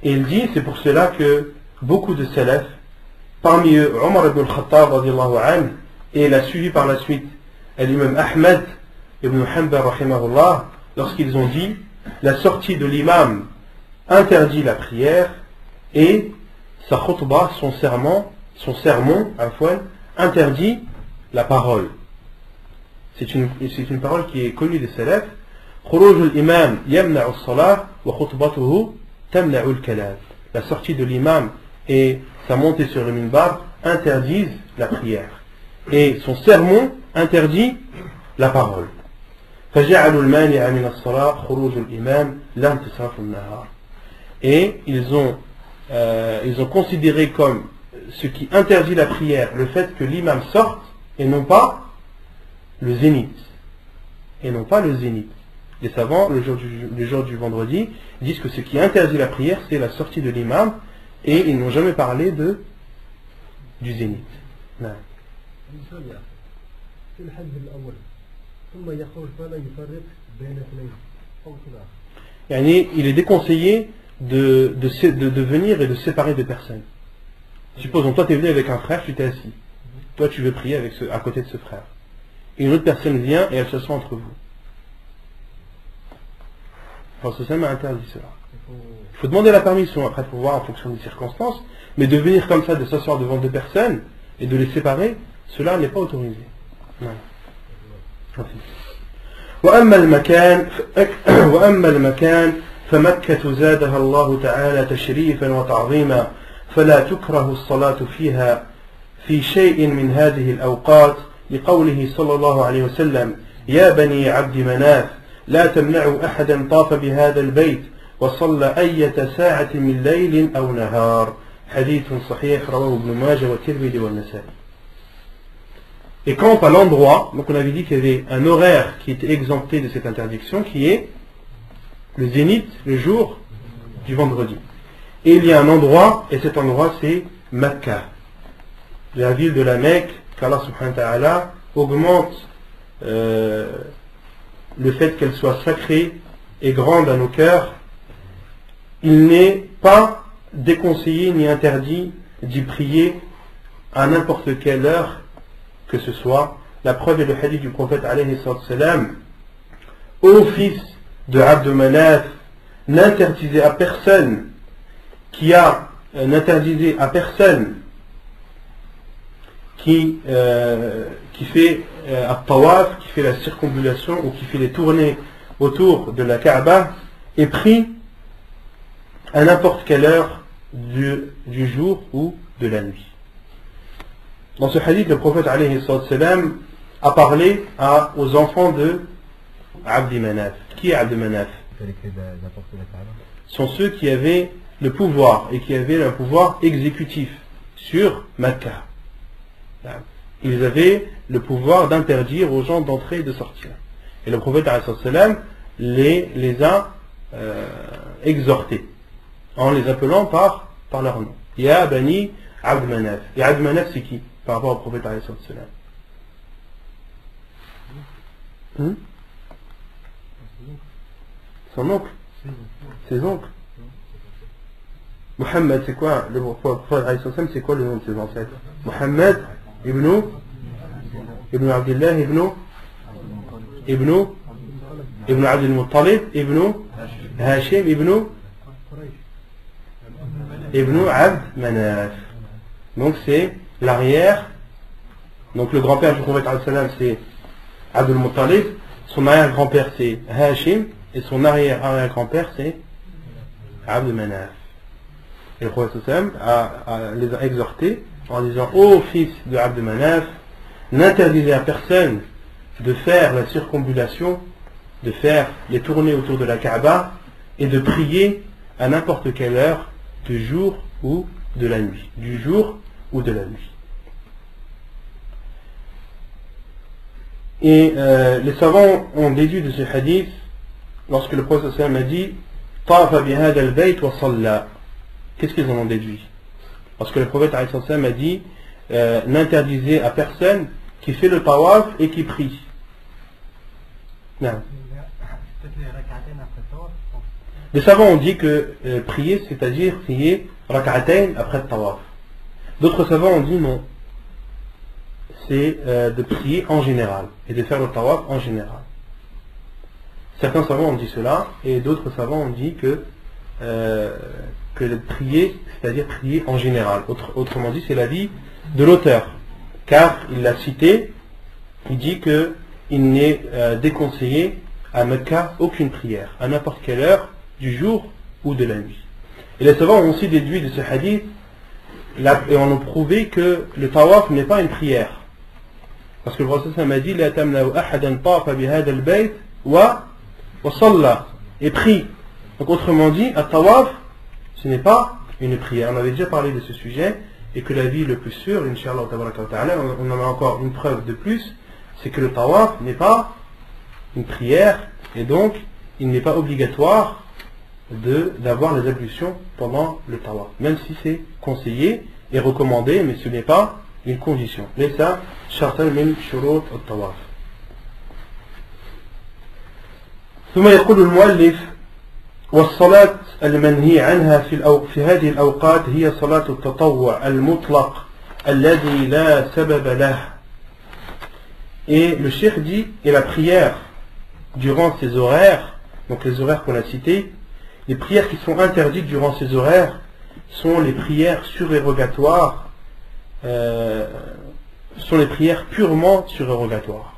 Et il dit, c'est pour cela que beaucoup de salaf, parmi eux Omar ibn al-Khattab radiallahu anhu, et il a suivi par la suite l'imam Ahmed ibn Hanbal rahimahullah, lorsqu'ils ont dit la sortie de l'imam interdit la prière et sa khutbah, son sermon interdit la parole. C'est une parole qui est connue des salaf. Khuruj al-imam yamna'u as-salah wa khutbatuhu tamna'u al-kalam. La sortie de l'imam et sa montée sur le minbar interdisent la prière. Et son sermon interdit la parole. فجعلوا المانع من الصلاة خروج الإمام لا انتصاف النهار. Et ils ont considéré comme ce qui interdit la prière le fait que l'imam sorte et non pas le zénith. Les savants, le jour du vendredi, disent que ce qui interdit la prière, c'est la sortie de l'imam, et ils n'ont jamais parlé du zénith. Non. Il est déconseillé de venir et de séparer deux personnes. Supposons, toi tu es venu avec un frère, tu t'es assis. Toi tu veux prier à côté de ce frère. Et une autre personne vient et elle s'assoit entre vous. Alors ce système a interdit cela. Il faut demander la permission, après il faut voir en fonction des circonstances, mais de venir comme ça, de s'asseoir devant deux personnes et de les séparer, cela n'est pas autorisé. Non. وأما المكان فمكة زادها الله تعالى تشريفا وتعظيما فلا تكره الصلاة فيها في شيء من هذه الأوقات لقوله صلى الله عليه وسلم يا بني عبد مناف لا تمنعوا أحدا طاف بهذا البيت وصلى أية ساعة من ليل أو نهار حديث صحيح رواه ابن ماجه والترمذي والنسائي. Et quant à l'endroit, donc on avait dit qu'il y avait un horaire qui était exempté de cette interdiction, qui est le zénith, le jour du vendredi. Et il y a un endroit, et cet endroit c'est Mecca, la ville de la Mecque, qu'Allah subhanahu wa ta'ala augmente le fait qu'elle soit sacrée et grande à nos cœurs. Il n'est pas déconseillé ni interdit d'y prier à n'importe quelle heure que ce soit. La preuve est le hadith du prophète alayhi salam: ô fils de Abd Manaf, n'interdisez à personne qui fait at-tawaf, qui fait la circumambulation ou qui fait les tournées autour de la Kaaba, et prie à n'importe quelle heure du jour ou de la nuit. Dans ce hadith, le prophète alayhi salam a parlé aux enfants de Abd Manaf. Qui est Abd Manaf? Ce sont ceux qui avaient le pouvoir et qui avaient un pouvoir exécutif sur Mecca. Ils avaient le pouvoir d'interdire aux gens d'entrer et de sortir. Et le prophète alayhi salam les a exhortés en les appelant par leur nom. Ya Bani Abd Manaf. Et Abd Manaf c'est qui par rapport au prophète alayhi salam? Son oncle. Ses oncles. Muhammad, c'est quoi le prophète alayhi salam, c'est quoi le nom de ses ancêtres? Muhammad ibn Abdullah ibn Abd al-Muttalib ibn Hashim ibn Abd Manaf. Donc c'est l'arrière. Donc le grand-père du prophète alayhi salam c'est Abd al-Muttalib, son arrière-grand-père c'est Hashim, et son arrière-arrière-grand-père c'est Abd Manaf. Et le prophète sallam les a exhortés en disant: ô fils de Abd Manaf, n'interdisez à personne de faire la circumambulation, de faire les tournées autour de la Kaaba et de prier à n'importe quelle heure du jour ou de la nuit. Du jour ou de la nuit. Et les savants ont déduit de ce hadith, lorsque le prophète sallam a dit Tafa bihada al-bayt wa salla. Qu'est-ce qu'ils en ont déduit? Parce que le prophète sallam a dit n'interdisait à personne qui fait le tawaf et qui prie. Non. Peut-être les rak'atayn après le tawaf. Les savants ont dit que prier, c'est-à-dire prier rak'atayn après le tawaf. D'autres savants ont dit non. C'est de prier en général et de faire le tawaf en général. Certains savants ont dit cela et d'autres savants ont dit que prier, c'est-à-dire prier en général. Autrement dit, c'est l'avis de l'auteur. Car il l'a cité, il dit que il n'est déconseillé à Mecca aucune prière, à n'importe quelle heure du jour ou de la nuit. Et les savants ont aussi déduit de ce hadith et ont prouvé que le tawaf n'est pas une prière. Parce que le prophète m'a dit La tamna'u ahadan tafa bihadha al-bayt wa salla et prie. Donc autrement dit, à tawaf, ce n'est pas une prière. On avait déjà parlé de ce sujet et que l'avis le plus sûr, Inch'Allah, on en a encore une preuve de plus, c'est que le tawaf n'est pas une prière et donc il n'est pas obligatoire d'avoir les ablutions pendant le tawaf, même si c'est conseillé et recommandé, mais ce n'est pas une condition. Mais ça, shartan min shurut al-tawaf. ثم يقول المؤلف والصلاة المنهي عنها في هذه الأوقات هي صلاة التطوع المطلق الذي لا سبب له. Et le cheikh dit, et la prière durant ces horaires, donc les horaires qu'on a cités, les prières qui sont interdites durant ces horaires sont les prières surérogatoires, sont les prières purement surérogatoires.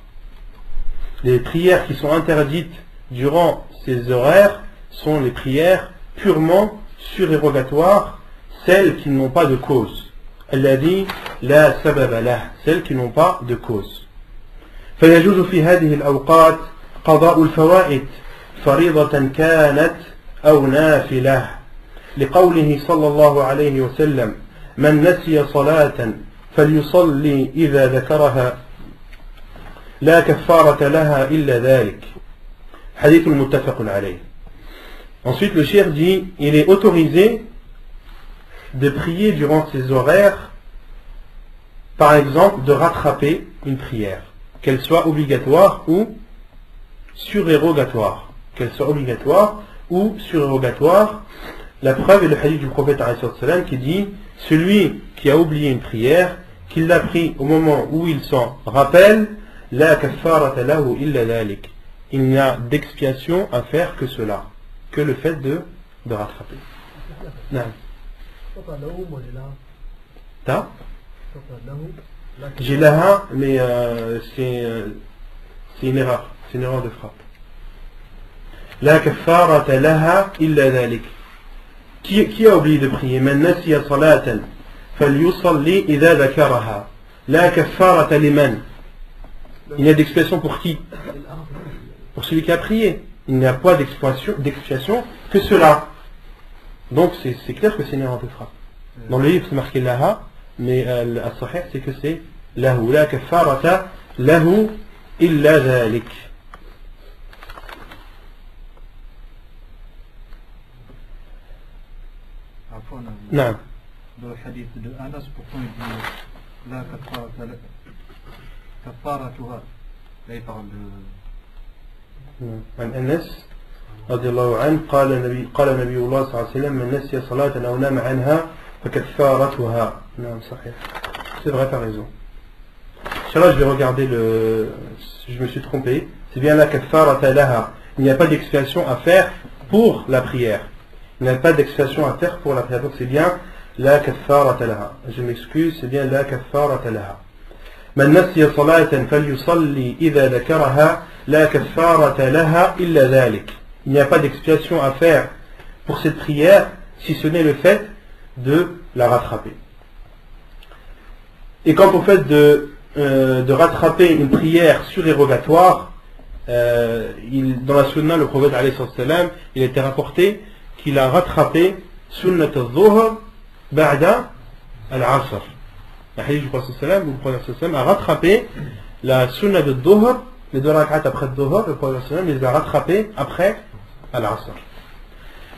Les prières qui sont interdites durant ces horaires sont les prières purement surérogatoires, celles qui n'ont pas de cause. Alladhi la sababa lah, celles qui n'ont pas de cause. فيجوز في هذه الأوقات قضاء الفوائد فريضة كانت أو نافلة لقوله صلى الله عليه وسلم من نسي صلاة فليصلي إذا ذكرها لا كفارة لها إلا ذلك حديث متفق عليه. Ensuite le cheikh dit il est autorisé de prier durant ces horaires, par exemple de rattraper une prière, qu'elle soit obligatoire ou surérogatoire. Qu'elle soit obligatoire ou surérogatoire. La preuve est le hadith du prophète qui dit celui qui a oublié une prière, qu'il l'a pris au moment où il s'en rappelle, la kaffarata lahu illa dhalik. Il n'y a d'expiation à faire que cela, que le fait de rattraper. Non. Ta? J'ai laha, mais c'est une erreur. C'est une erreur de frappe. La kaffarata laha illa dhalik. Qui a oublié de prier? Man nasiya salatan falyusalli idha dhakaraha. La kaffarata liman. Il y a d'expiation pour qui? Pour celui qui a prié. Il n'y a pas d'expiation que cela. Donc c'est clair que c'est une erreur de frappe. Dans le livre c'est marqué laha, mais al-sahih c'est que c'est lahu. La kaffarata lahu illa dhalik. Non. Dans le hadith de Anas, pourtant il dit la kaffaratuha. Là il parle de... عن أنس رضي الله عنه قال نبي الله صلى الله عليه وسلم من نسي صلاة أو نام عنها فكفارتها. نعم صحيح. C'est vrai, t'as raison. Inch'Allah, je vais regarder je me suis trompé. C'est bien la kaffarata laha. Il n'y a pas d'expiation à faire pour la prière. Il n'y a pas d'expiation à faire pour la prière. Donc c'est bien la kaffarata laha. Je m'excuse, c'est bien la kaffarata laha. من نسي صلاة فليصلي إذا ذكرها لا كفارة لها إلا ذلك. Il n'y a pas d'expiation à faire pour cette prière si ce n'est le fait de la rattraper. Et quant au fait de rattraper une prière surérogatoire, dans la sunna, le prophète alayhi salam, il était rapporté qu'il a rattrapé sunnat al-dhuhr ba'da al-asr. Le hadith du prophète sallam, où le prophète sallam a rattrapé la sunna de dhuhr, les deux rak'at après le dhuhr, le prophète sallam les a rattrapés après al-asr.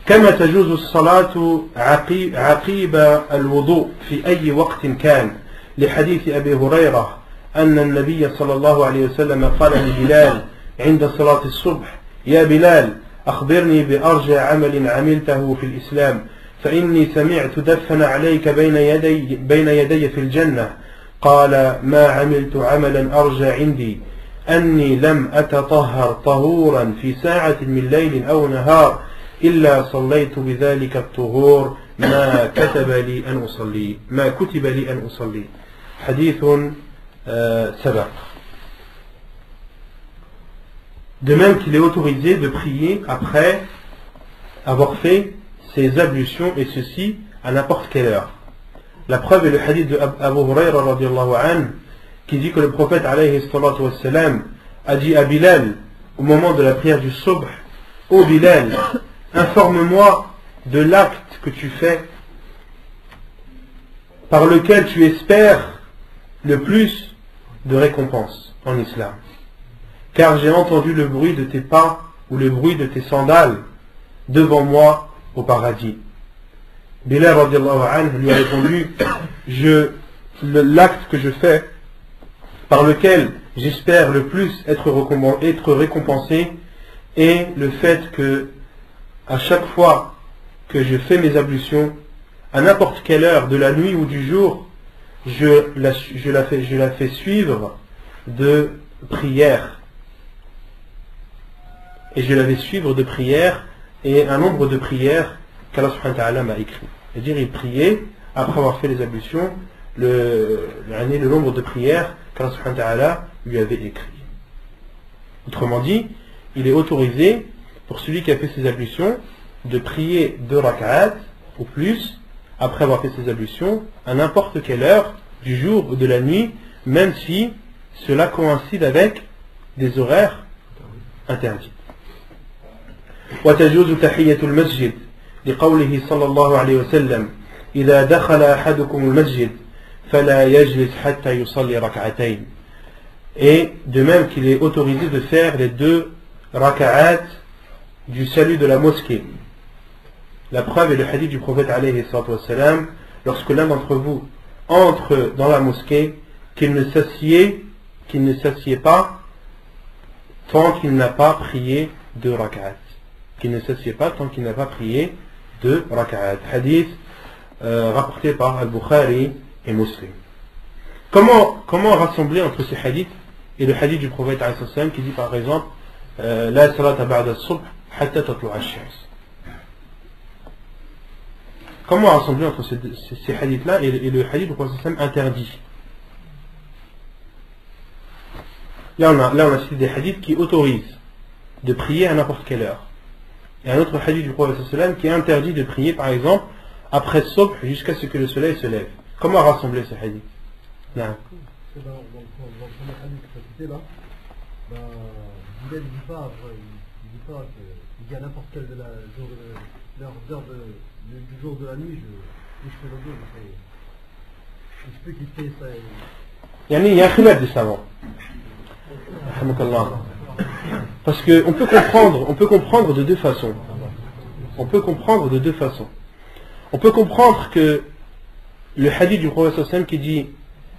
كما تجوز الصلاة عقيب الوضوء في أي وقت كان لحديث أبي هريرة أن النبي صلى الله عليه وسلم قال لبلال عند صلاة الصبح يا بلال أخبرني بأرجى عمل عملته في الإسلام فإني سمعت دفن عليك بين يدي في الجنة قال ما عملت عملا أرجى عندي أني لم أتطهر طهورا في ساعة من ليل أو نهار إلا صليت بذلك الطهور ما كتب لي أن أصلي حديث سبق. De même qu'il est autorisé de prier après avoir fait ses ablutions et ceci à n'importe quelle heure. La preuve est le hadith de Abu Huraira radiallahu anhu qui dit que le prophète alayhi salatu wassalam a dit à Bilal au moment de la prière du subh: Ô Bilal, informe-moi de l'acte que tu fais par lequel tu espères le plus de récompense en islam. Car j'ai entendu le bruit de tes pas ou le bruit de tes sandales devant moi au paradis. Bilal radiallahu anhu lui a répondu: l'acte que je fais par lequel j'espère le plus être récompensé est le fait que à chaque fois que je fais mes ablutions, à n'importe quelle heure de la nuit ou du jour, je la fais suivre de prières. Et je la vais suivre de prières et un nombre de prières qu'Allah subhanahu wa ta'ala m'a écrit. C'est-à-dire il priait après avoir fait les ablutions le nombre de prières qu'Allah subhanahu wa ta'ala lui avait écrit. Autrement dit, il est autorisé pour celui qui a fait ses ablutions de prier 2 rak'at ou plus après avoir fait ses ablutions à n'importe quelle heure du jour ou de la nuit, même si cela coïncide avec des horaires interdits. وتجوز تحية المسجد لقوله صلى الله عليه وسلم إذا دخل أحدكم المسجد فلا يجلس حتى يصلي ركعتين. Et de même qu'il est autorisé de faire les 2 raka'at du salut de la mosquée. La preuve est le hadith du prophète alayhi salatu wassalam, lorsque l'un d'entre vous entre dans la mosquée, qu'il ne s'assied pas tant qu'il n'a pas prié 2 raka'at. Qu'il ne s'assied pas tant qu'il n'a pas prié 2 raka'at. Hadith rapporté par Al-Bukhari et Muslim. Comment rassembler entre ces hadiths et le hadith du prophète alayhi salatu wassalam qui dit par exemple La salata ba'da as-subh hatta tatlu'a ash-shams. Comment rassembler entre ces hadiths-là et le hadith du prophète sallam interdit? Là on a cité des hadiths qui autorisent de prier à n'importe quelle heure. Et un autre hadith du prophète sallam qui interdit de prier par exemple après subh jusqu'à ce que le soleil se lève. Comment rassembler ces hadiths? Non. Dans le premier hadith que tu as cité là, il dit à n'importe quelle heure du jour de la nuit, je fais le dos, il se peut qu'il fait ça. Il y a un khilaf des savants. Parce qu'on peut comprendre de 2 façons. On peut comprendre que le hadith du prophète sallam qui dit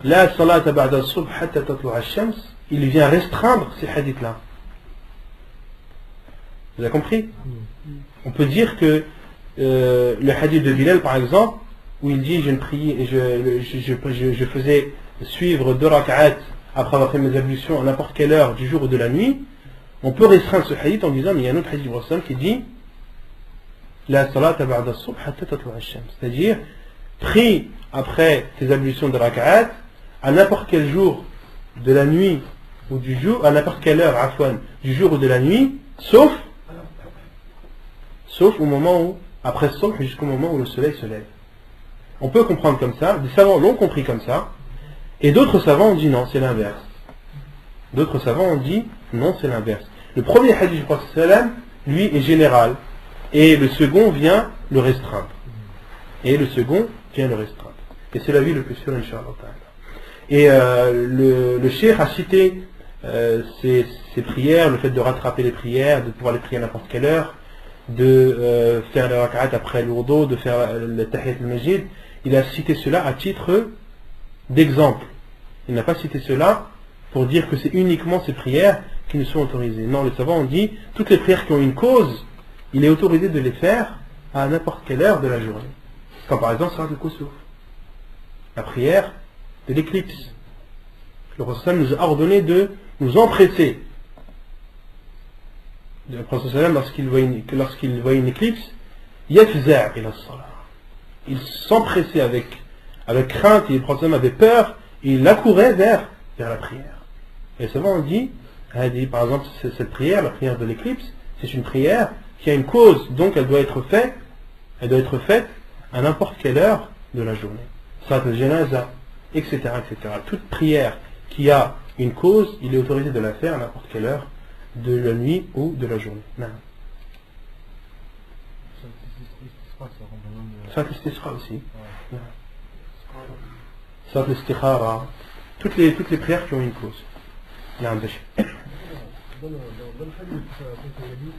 La salata ba'da as-subh hatta tatlu'a ash-shams, il vient restreindre ces hadiths-là. Vous avez compris? On peut dire que le hadith de Bilal par exemple, où il dit je faisais suivre 2 rak'at après avoir fait mes ablutions à n'importe quelle heure du jour ou de la nuit, on peut restreindre ce hadith en disant mais il y a un autre hadith du prophète qui dit La salata ba'da as-subh hatta tatlu'a ash-shams, c'est-à-dire prie après tes ablutions de rak'at à n'importe quel jour de la nuit ou du jour, à n'importe quelle heure du jour ou de la nuit, sauf au moment où, après subh jusqu'au moment où le soleil se lève. On peut comprendre comme ça, des savants l'ont compris comme ça, et d'autres savants ont dit non, c'est l'inverse. D'autres savants ont dit non, c'est l'inverse. Le premier hadith du prophète sallam, lui, est général, et le second vient le restreindre. Et c'est la vie le plus sûr, Inch'Allah. Et le cheikh a cité ces prières, le fait de rattraper les prières, de pouvoir les prier à n'importe quelle heure, de faire les rak'at après le wudu, de faire le tahiyat al-masjid. Il a cité cela à titre d'exemple. Il n'a pas cité cela pour dire que c'est uniquement ces prières qui nous sont autorisées. Non, les savants ont dit, toutes les prières qui ont une cause, il est autorisé de les faire à n'importe quelle heure de la journée. Comme par exemple, Salat al-Kusuf, la prière de l'éclipse. Le Prophète nous a ordonné de nous empresser. Le Prophète lorsqu'il voit une éclipse, yafza' ila as-salat. Il s'empressait avec crainte, et le Prophète avait peur, et il accourait vers la prière. Et souvent on dit, par exemple, cette prière, la prière de l'éclipse, c'est une prière qui a une cause, donc elle doit être faite à n'importe quelle heure de la journée. Salat al-janaza, etc., etc. Toute prière qui a une cause, il est autorisé de la faire à n'importe quelle heure de la nuit ou de la journée. Non. Salat al-istisqa aussi. Salat al-istikhara. Toutes les prières qui ont une cause. نعم باشا. dans le hadith كنت يقول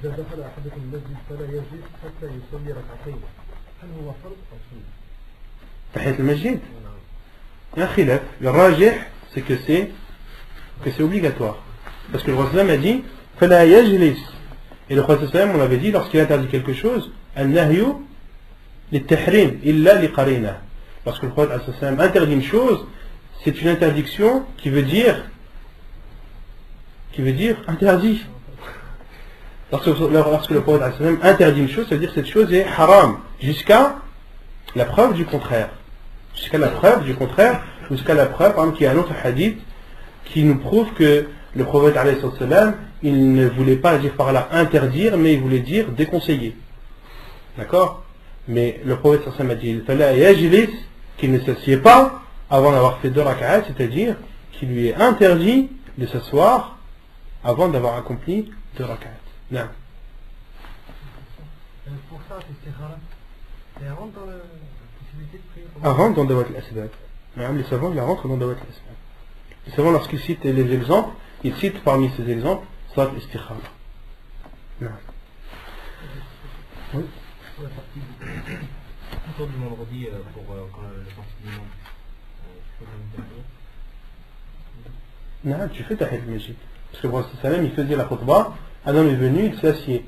إذا دخل أحدكم المسجد فلا يجلس حتى يصلي ركعتين هل هو فرض أو سنة؟ تحية المسجد؟ Il y a un khilaf. Le rajih, c'est que c'est obligatoire. Parce que le Prophète a dit فلا يجلس. Et le Prophète on avait dit lorsqu'il interdit quelque chose النهي للتحريم إلا لقرينة. Lorsque le Prophète interdit une chose, c'est une interdiction qui veut dire interdit. Lorsque le Prophète interdit une chose, ça veut dire que cette chose est haram, jusqu'à la preuve du contraire. Jusqu'à la preuve, par exemple, qu'il y a un autre hadith qui nous prouve que le Prophète, il ne voulait pas dire par là interdire, mais il voulait dire déconseiller. D'accord? Mais le Prophète a dit qu'il ne s'assied pas avant d'avoir fait 2 rak'at, c'est-à-dire qu'il lui est interdit de s'asseoir avant d'avoir accompli 2 rak'at. Non. Pour ça, c'est rentre dans la possibilité de prier. Avant dans Dawat al-Asbab. Les savants, ils rentrent dans Dawat al-Asbab. Les savants, lorsqu'ils citent les exemples, ils citent parmi ces exemples Salat al-Istikhara. Non. Oui. Pour la partie du vendredi, pour quand le parti du monde. Non, tu fais Tahiyat al-Masjid. Parce que le Prophète sallam, il faisait la khutbah, un homme est venu, il s'est assis.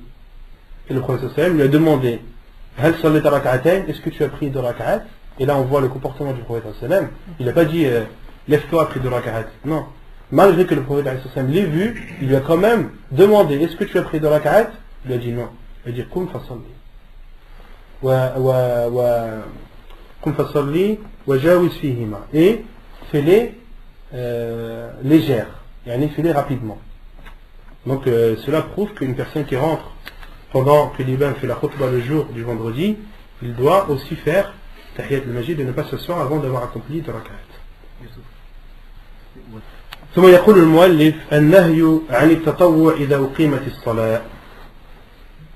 Et le Prophète sallam lui a demandé Hal sallayta rak'atayn, est-ce que tu as pris 2 rak'at? Et là on voit le comportement du Prophète sallam. Il n'a pas dit lève-toi après 2 rak'at. Non. Malgré que le Prophète sallam l'ait vu, il lui a quand même demandé est-ce que tu as pris 2 rak'at? Il lui a dit non. Il a dit Qum fasalli. Qum fasalli wa jawiz fihima. Et fais-les légères. Et fais-les rapidement. Donc cela prouve qu'une personne qui rentre pendant que l'imam fait la khutbah le jour du vendredi, il doit aussi faire Tahiyat al-Masjid et ne pas s'asseoir avant d'avoir accompli 2 rak'at. ثم يقول المؤلف النهي عن التطوع إذا أقيمت الصلاة.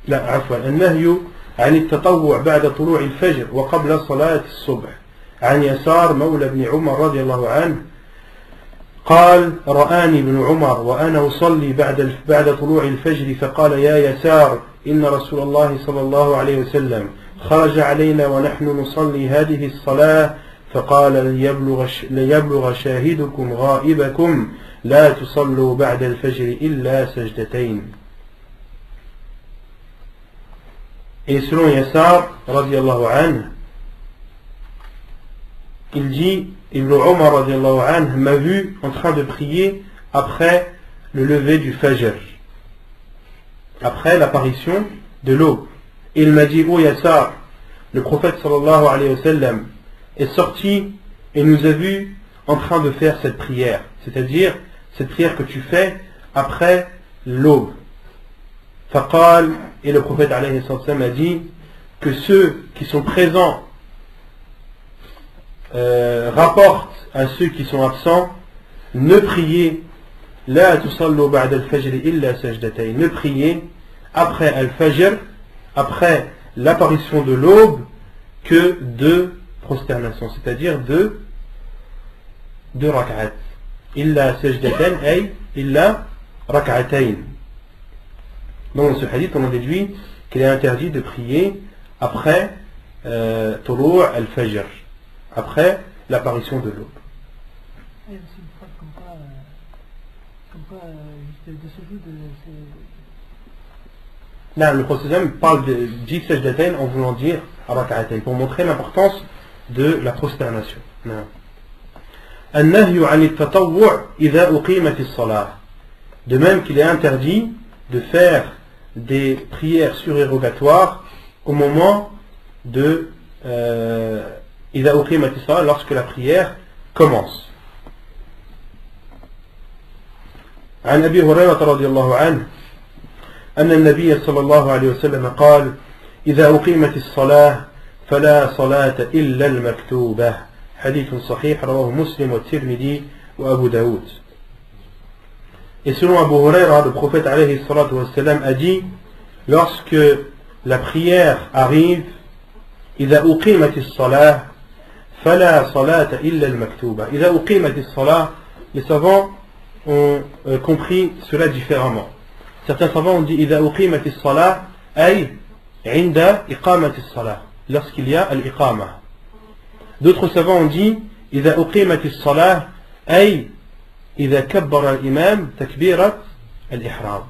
لا عفوا النهي عن التطوع بعد طلوع الفجر وقبل صلاة الصبح. عن يسار مولى بن عمر رضي الله عنه قال رآني ابن عمر وأنا أصلي بعد طلوع الفجر فقال يا يسار إن رسول الله صلى الله عليه وسلم خرج علينا ونحن نصلي هذه الصلاة فقال ليبلغ شاهدكم غائبكم لا تصلوا بعد الفجر إلا سجدتين. Et selon Yassar radiyallahu anhu, il dit Ibn Umar radiyallahu anhu m'a vu en train de prier après le lever du Fajr, après l'apparition de l'aube. Et il m'a dit oh Yassar, le prophète sallallahu alayhi wa sallam est sorti et nous a vus en train de faire cette prière, c'est-à-dire cette prière que tu fais après l'aube. Faqal, et le prophète alayhi wa sallam a dit que ceux qui sont présents rapportent à ceux qui sont absents ne priez la tusallu ba'da al-fajr illa sajdatayn, ne priez après al-fajr, après l'apparition de l'aube, que 2 prosternations, c'est-à-dire 2 rak'at. Illa sajdatayn ay illa rak'atayn. Donc dans ce hadith on a déduit qu'il est interdit de prier après Tulu' al-fajr, après l'apparition de l'aube. Il y a aussi une phrase comme quoi juste de ce jour Là, le Prophète parle de 10 sajdatayn en voulant dire rak'atayn, pour montrer l'importance de la prosternation. النهي عن التطوع إذا أقيمت الصلاة. De même qu'il est interdit de faire des prières surérogatoires au moment de إذا أقيمت الصلاة, lorsque la prière commence. عن أبي هريرة رضي الله عنه أن النبي صلى الله عليه وسلم قال إذا أقيمت الصلاة فلا صلاة إلا المكتوبة. حديث صحيح رواه مسلم والترمذي وأبو داود. Et selon Abu Huraira, le prophète alayhi salatu wassalam a dit, lorsque la prière arrive, إذا أقيمت الصلاة فلا صلاة إلا المكتوبة. إذا أقيمت الصلاة, les savants ont compris cela différemment. Certains savants ont dit إذا أقيمت الصلاة أي عند إقامة الصلاة, lorsqu'il y a الإقامة. D'autres savants ont dit إذا أقيمت الصلاة أي إذا كبر الإمام تكبيرة الإحرام.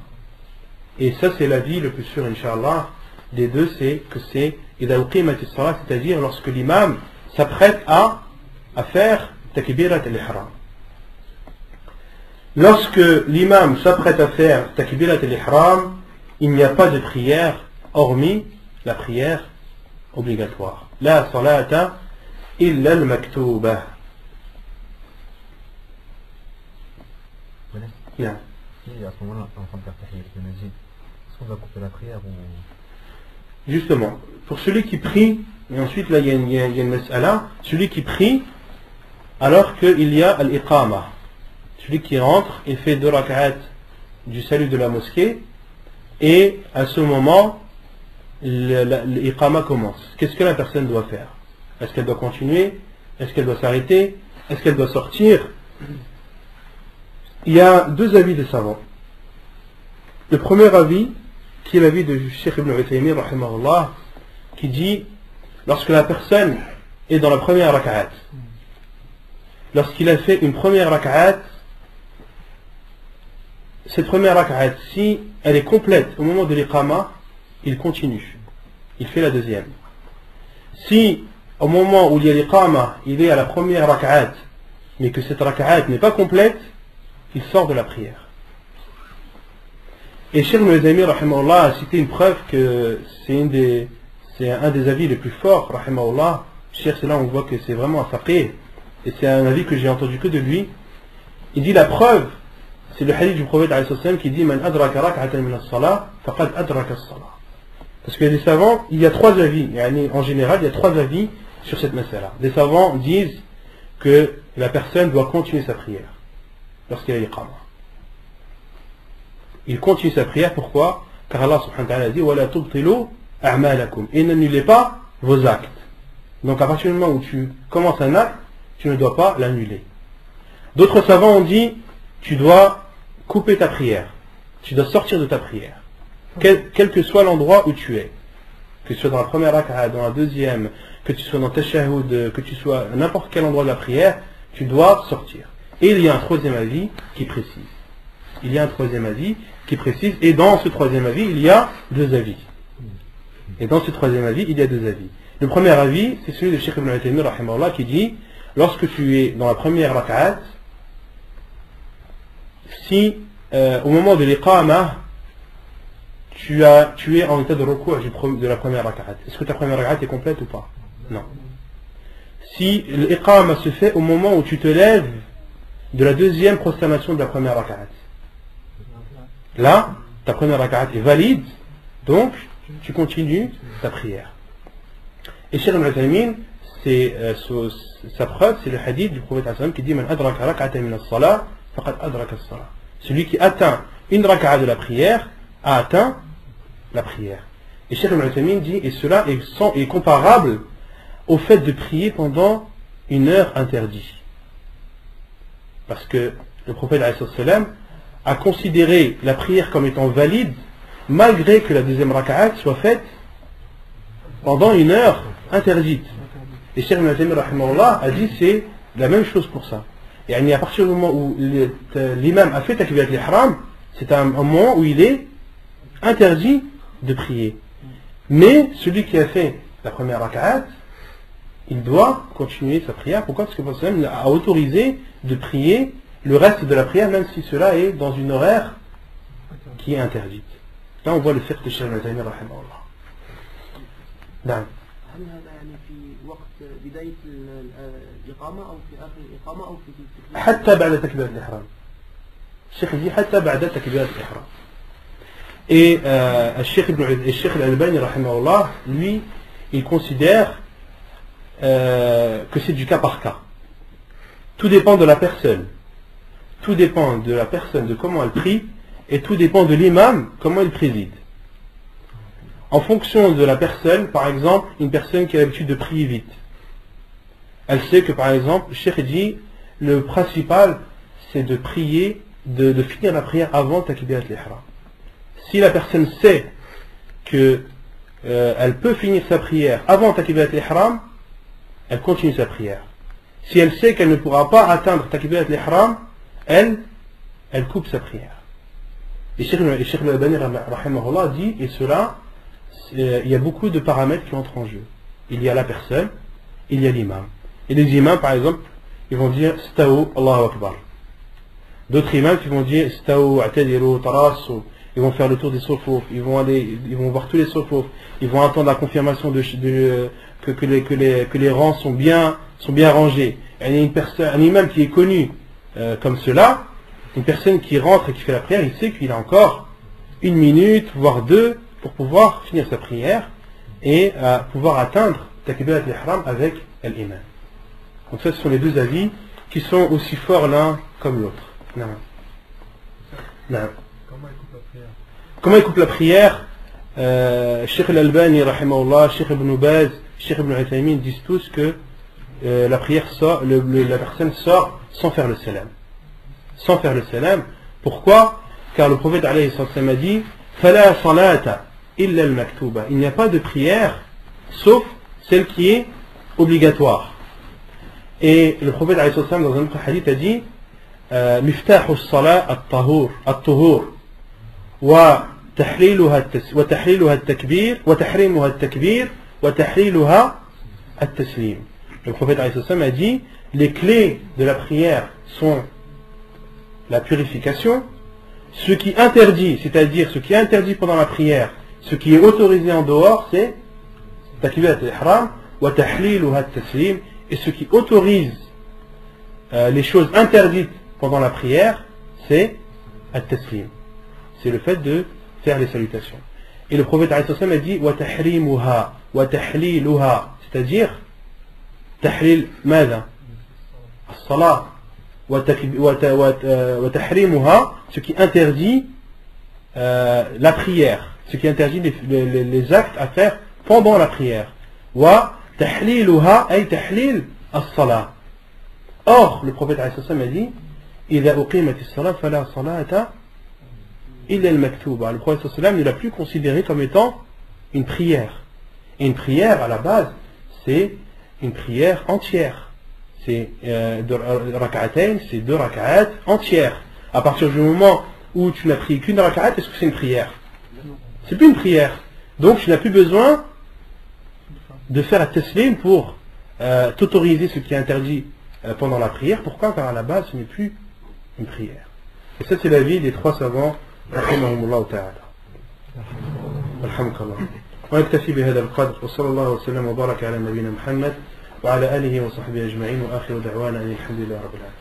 Et ça c'est l'avis le plus sûr Inch'Allah des deux, c'est que c'est إذا أقيمت الصلاة, c'est-à-dire lorsque l'imam s'apprête à faire takbirat al-ihram. Lorsque l'imam s'apprête à faire takbirat al-ihram, il n'y a pas de prière hormis la prière obligatoire. La salata illa al-maktuba. Bien. Si à ce moment-là on est en train de faire tahiyat al-masjid, est-ce qu'on va couper la prière ou... Justement, pour celui qui prie, et ensuite là il y a une mas'ala, celui qui prie alors qu'il y a al-iqama, celui qui rentre et fait 2 rak'at du salut de la mosquée, et à ce moment l'iqama commence. Qu'est-ce que la personne doit faire? Est-ce qu'elle doit continuer? Est-ce qu'elle doit s'arrêter? Est-ce qu'elle doit sortir? Il y a 2 avis des savants. Le premier avis, qui est l'avis de Cheikh Ibn Uthaymin rahimahullah, qui dit, lorsque la personne est dans la première rak'at, lorsqu'il a fait une première rak'at, cette première rak'at, si elle est complète au moment de l'iqama, il continue, il fait la deuxième. Si au moment où il y a l'iqama, il est à la première rak'at, mais que cette rak'at n'est pas complète, il sort de la prière. Et Cheikh Ibn Uthaymin rahimahullah a cité une preuve que c'est un des avis les plus forts rahimahullah. Cheikh, c'est là où on voit que c'est vraiment un faqih, et c'est un avis que j'ai entendu que de lui. Il dit la preuve, c'est le hadith du prophète alayhi sallam qui dit Man adraka rak'atan min as-salah faqad adraka as-salah. Parce que les savants, il y a 3 avis, en général il y a 3 avis sur cette masala. Des savants disent que la personne doit continuer sa prière lorsqu'il y a l'iqama. Il continue sa prière, pourquoi? Car Allah subhanahu wa ta'ala a dit وَلَا تُبْطِلُوا أَعْمَالَكُمْ, et n'annulez pas vos actes. Donc à partir du moment où tu commences un acte, tu ne dois pas l'annuler. D'autres savants ont dit tu dois couper ta prière, tu dois sortir de ta prière, quel que soit l'endroit où tu es, que tu sois dans la première rak'a, dans la deuxième, que tu sois dans tashahhud, que tu sois à n'importe quel endroit de la prière, tu dois sortir. Et il y a un troisième avis qui précise. Il y a un troisième avis qui précise, et dans ce troisième avis, il y a 2 avis. Et dans ce troisième avis, il y a 2 avis. Le premier avis, c'est celui de Cheikh Ibn Uthaymin rahimahullah qui dit, lorsque tu es dans la première rak'at, si au moment de l'iqama, tu es en état de recours de la première rak'at, est-ce que ta première rak'at est complète ou pas? Non. Si l'iqama se fait au moment où tu te lèves de la deuxième prosternation de la première rak'at, là, ta première rak'at est valide, donc tu continues ta prière. Et Cheikh Ibn Uthaymin, sa preuve, c'est le hadith du prophète sallallahu alayhi wa sallam qui dit Man adraka rak'atan min as-salah faqad adraka as-salah. Celui qui atteint une rak'a de la prière a atteint la prière. Et Cheikh Ibn Uthaymin dit, et cela est comparable au fait de prier pendant une heure interdite. Parce que le prophète sallallahu alayhi wa sallam a considéré la prière comme étant valide, malgré que la deuxième rak'at soit faite pendant une heure interdite. Et Cheikh Ibn Taymiyyah rahimahullah a dit c'est la même chose pour ça. Et à partir du moment où l'imam a fait takbirat l'ihram, c'est un moment où il est interdit de prier. Mais celui qui a fait la première rak'at, il doit continuer sa prière. Pourquoi? Parce que le prophète a autorisé de prier le reste de la prière, même si cela est dans une horaire qui est interdite. Là on voit le fiqh de Cheikh Ibn Taymiyyah rahimahullah. نعم. هل هذا يعني في وقت بداية الإقامة أو في آخر الإقامة أو في التكبير؟ حتى بعد تكبيرة الإحرام. الشيخ dit حتى بعد تكبيرة الإحرام. Et le Cheikh Al-Albani rahimahullah, lui, il considère que c'est du cas par cas. Tout dépend de la personne. Tout dépend de la personne, de comment elle prie, et tout dépend de l'imam, comment il préside. En fonction de la personne, par exemple, une personne qui a l'habitude de prier vite, elle sait que par exemple, le Cheikh dit, le principal, c'est de prier, de finir la prière avant takbirat l'ihram. Si la personne sait que elle peut finir sa prière avant takbirat l'ihram, elle continue sa prière. Si elle sait qu'elle ne pourra pas atteindre takbirat l'ihram, elle coupe sa prière. Et Cheikh Al-Albani rahimahullah dit, et cela, il y a beaucoup de paramètres qui entrent en jeu. Il y a la personne, il y a l'imam. Et les imams, par exemple, ils vont dire Staou, Allahu Akbar. D'autres imams qui vont dire Staou, Atadiru, Tarasu. Ils vont faire le tour des sofouf, ils vont voir tous les sofouf, ils vont attendre la confirmation que les rangs sont bien rangés. Et il y a un imam qui est connu comme cela, une personne qui rentre et qui fait la prière, il sait qu'il a encore 1 minute, voire 2, pour pouvoir finir sa prière et pouvoir atteindre takbirat l'ihram avec l'imam. Donc ça, ce sont les deux avis qui sont aussi forts l'un comme l'autre. Non. Non. Comment il coupe la prière? Cheikh Al-Albani rahimahullah, Cheikh Ibn Baz, Cheikh Ibn Uthaymin disent tous que la prière sort, la personne sort sans faire le salam. Sans faire le salam. Pourquoi? Car le prophète alayhi sallam a dit Fala salata illa al-maktuba. Il n'y a pas de prière sauf celle qui est obligatoire. Et le prophète alayhi sallam dans un autre hadith a dit Miftahu as-salat at-tahur وتحليلها التكبير وتحريمها التكبير وتحليلها التسليم. Le prophète alayhi sallam a dit les clés de la prière sont la purification, ce qui interdit, c'est-à-dire ce qui est interdit pendant la prière, ce qui est autorisé en dehors, c'est takbirat al-ihram wa tahliluha at-taslim, et ce qui autorise les choses interdites pendant la prière, c'est at-taslim. C'est le fait de faire les salutations. Et le prophète a dit wa tahrimuha wa tahliluha, c'est-à-dire tahlil mada as-salat wa tahrimuha, ce qui interdit la prière, ce qui interdit les actes à faire pendant la prière. Wa tahliluha ay tahlil as-salat. Or le prophète a dit idha uqimat as-salat fala salata illa al-maktuba. Le prophète sallam ne l'a plus considéré comme étant une prière. Et une prière à la base, c'est une prière entière. C'est rak'atayn, c'est 2 rak'at entières. À partir du moment où tu n'as prié qu'une rak'at, est-ce que c'est une prière? C'est plus une prière. Donc tu n'as plus besoin de faire un taslim pour t'autoriser ce qui est interdit pendant la prière. Pourquoi? Car à la base ce n'est plus une prière. Et ça c'est l'avis des 3 savants رحمهم الله تعالى. الحمد لله. ونكتفي بهذا القدر وصلى الله وسلم وبارك على نبينا محمد وعلى آله وصحبه أجمعين وآخر دعوانا أن الحمد لله رب العالمين.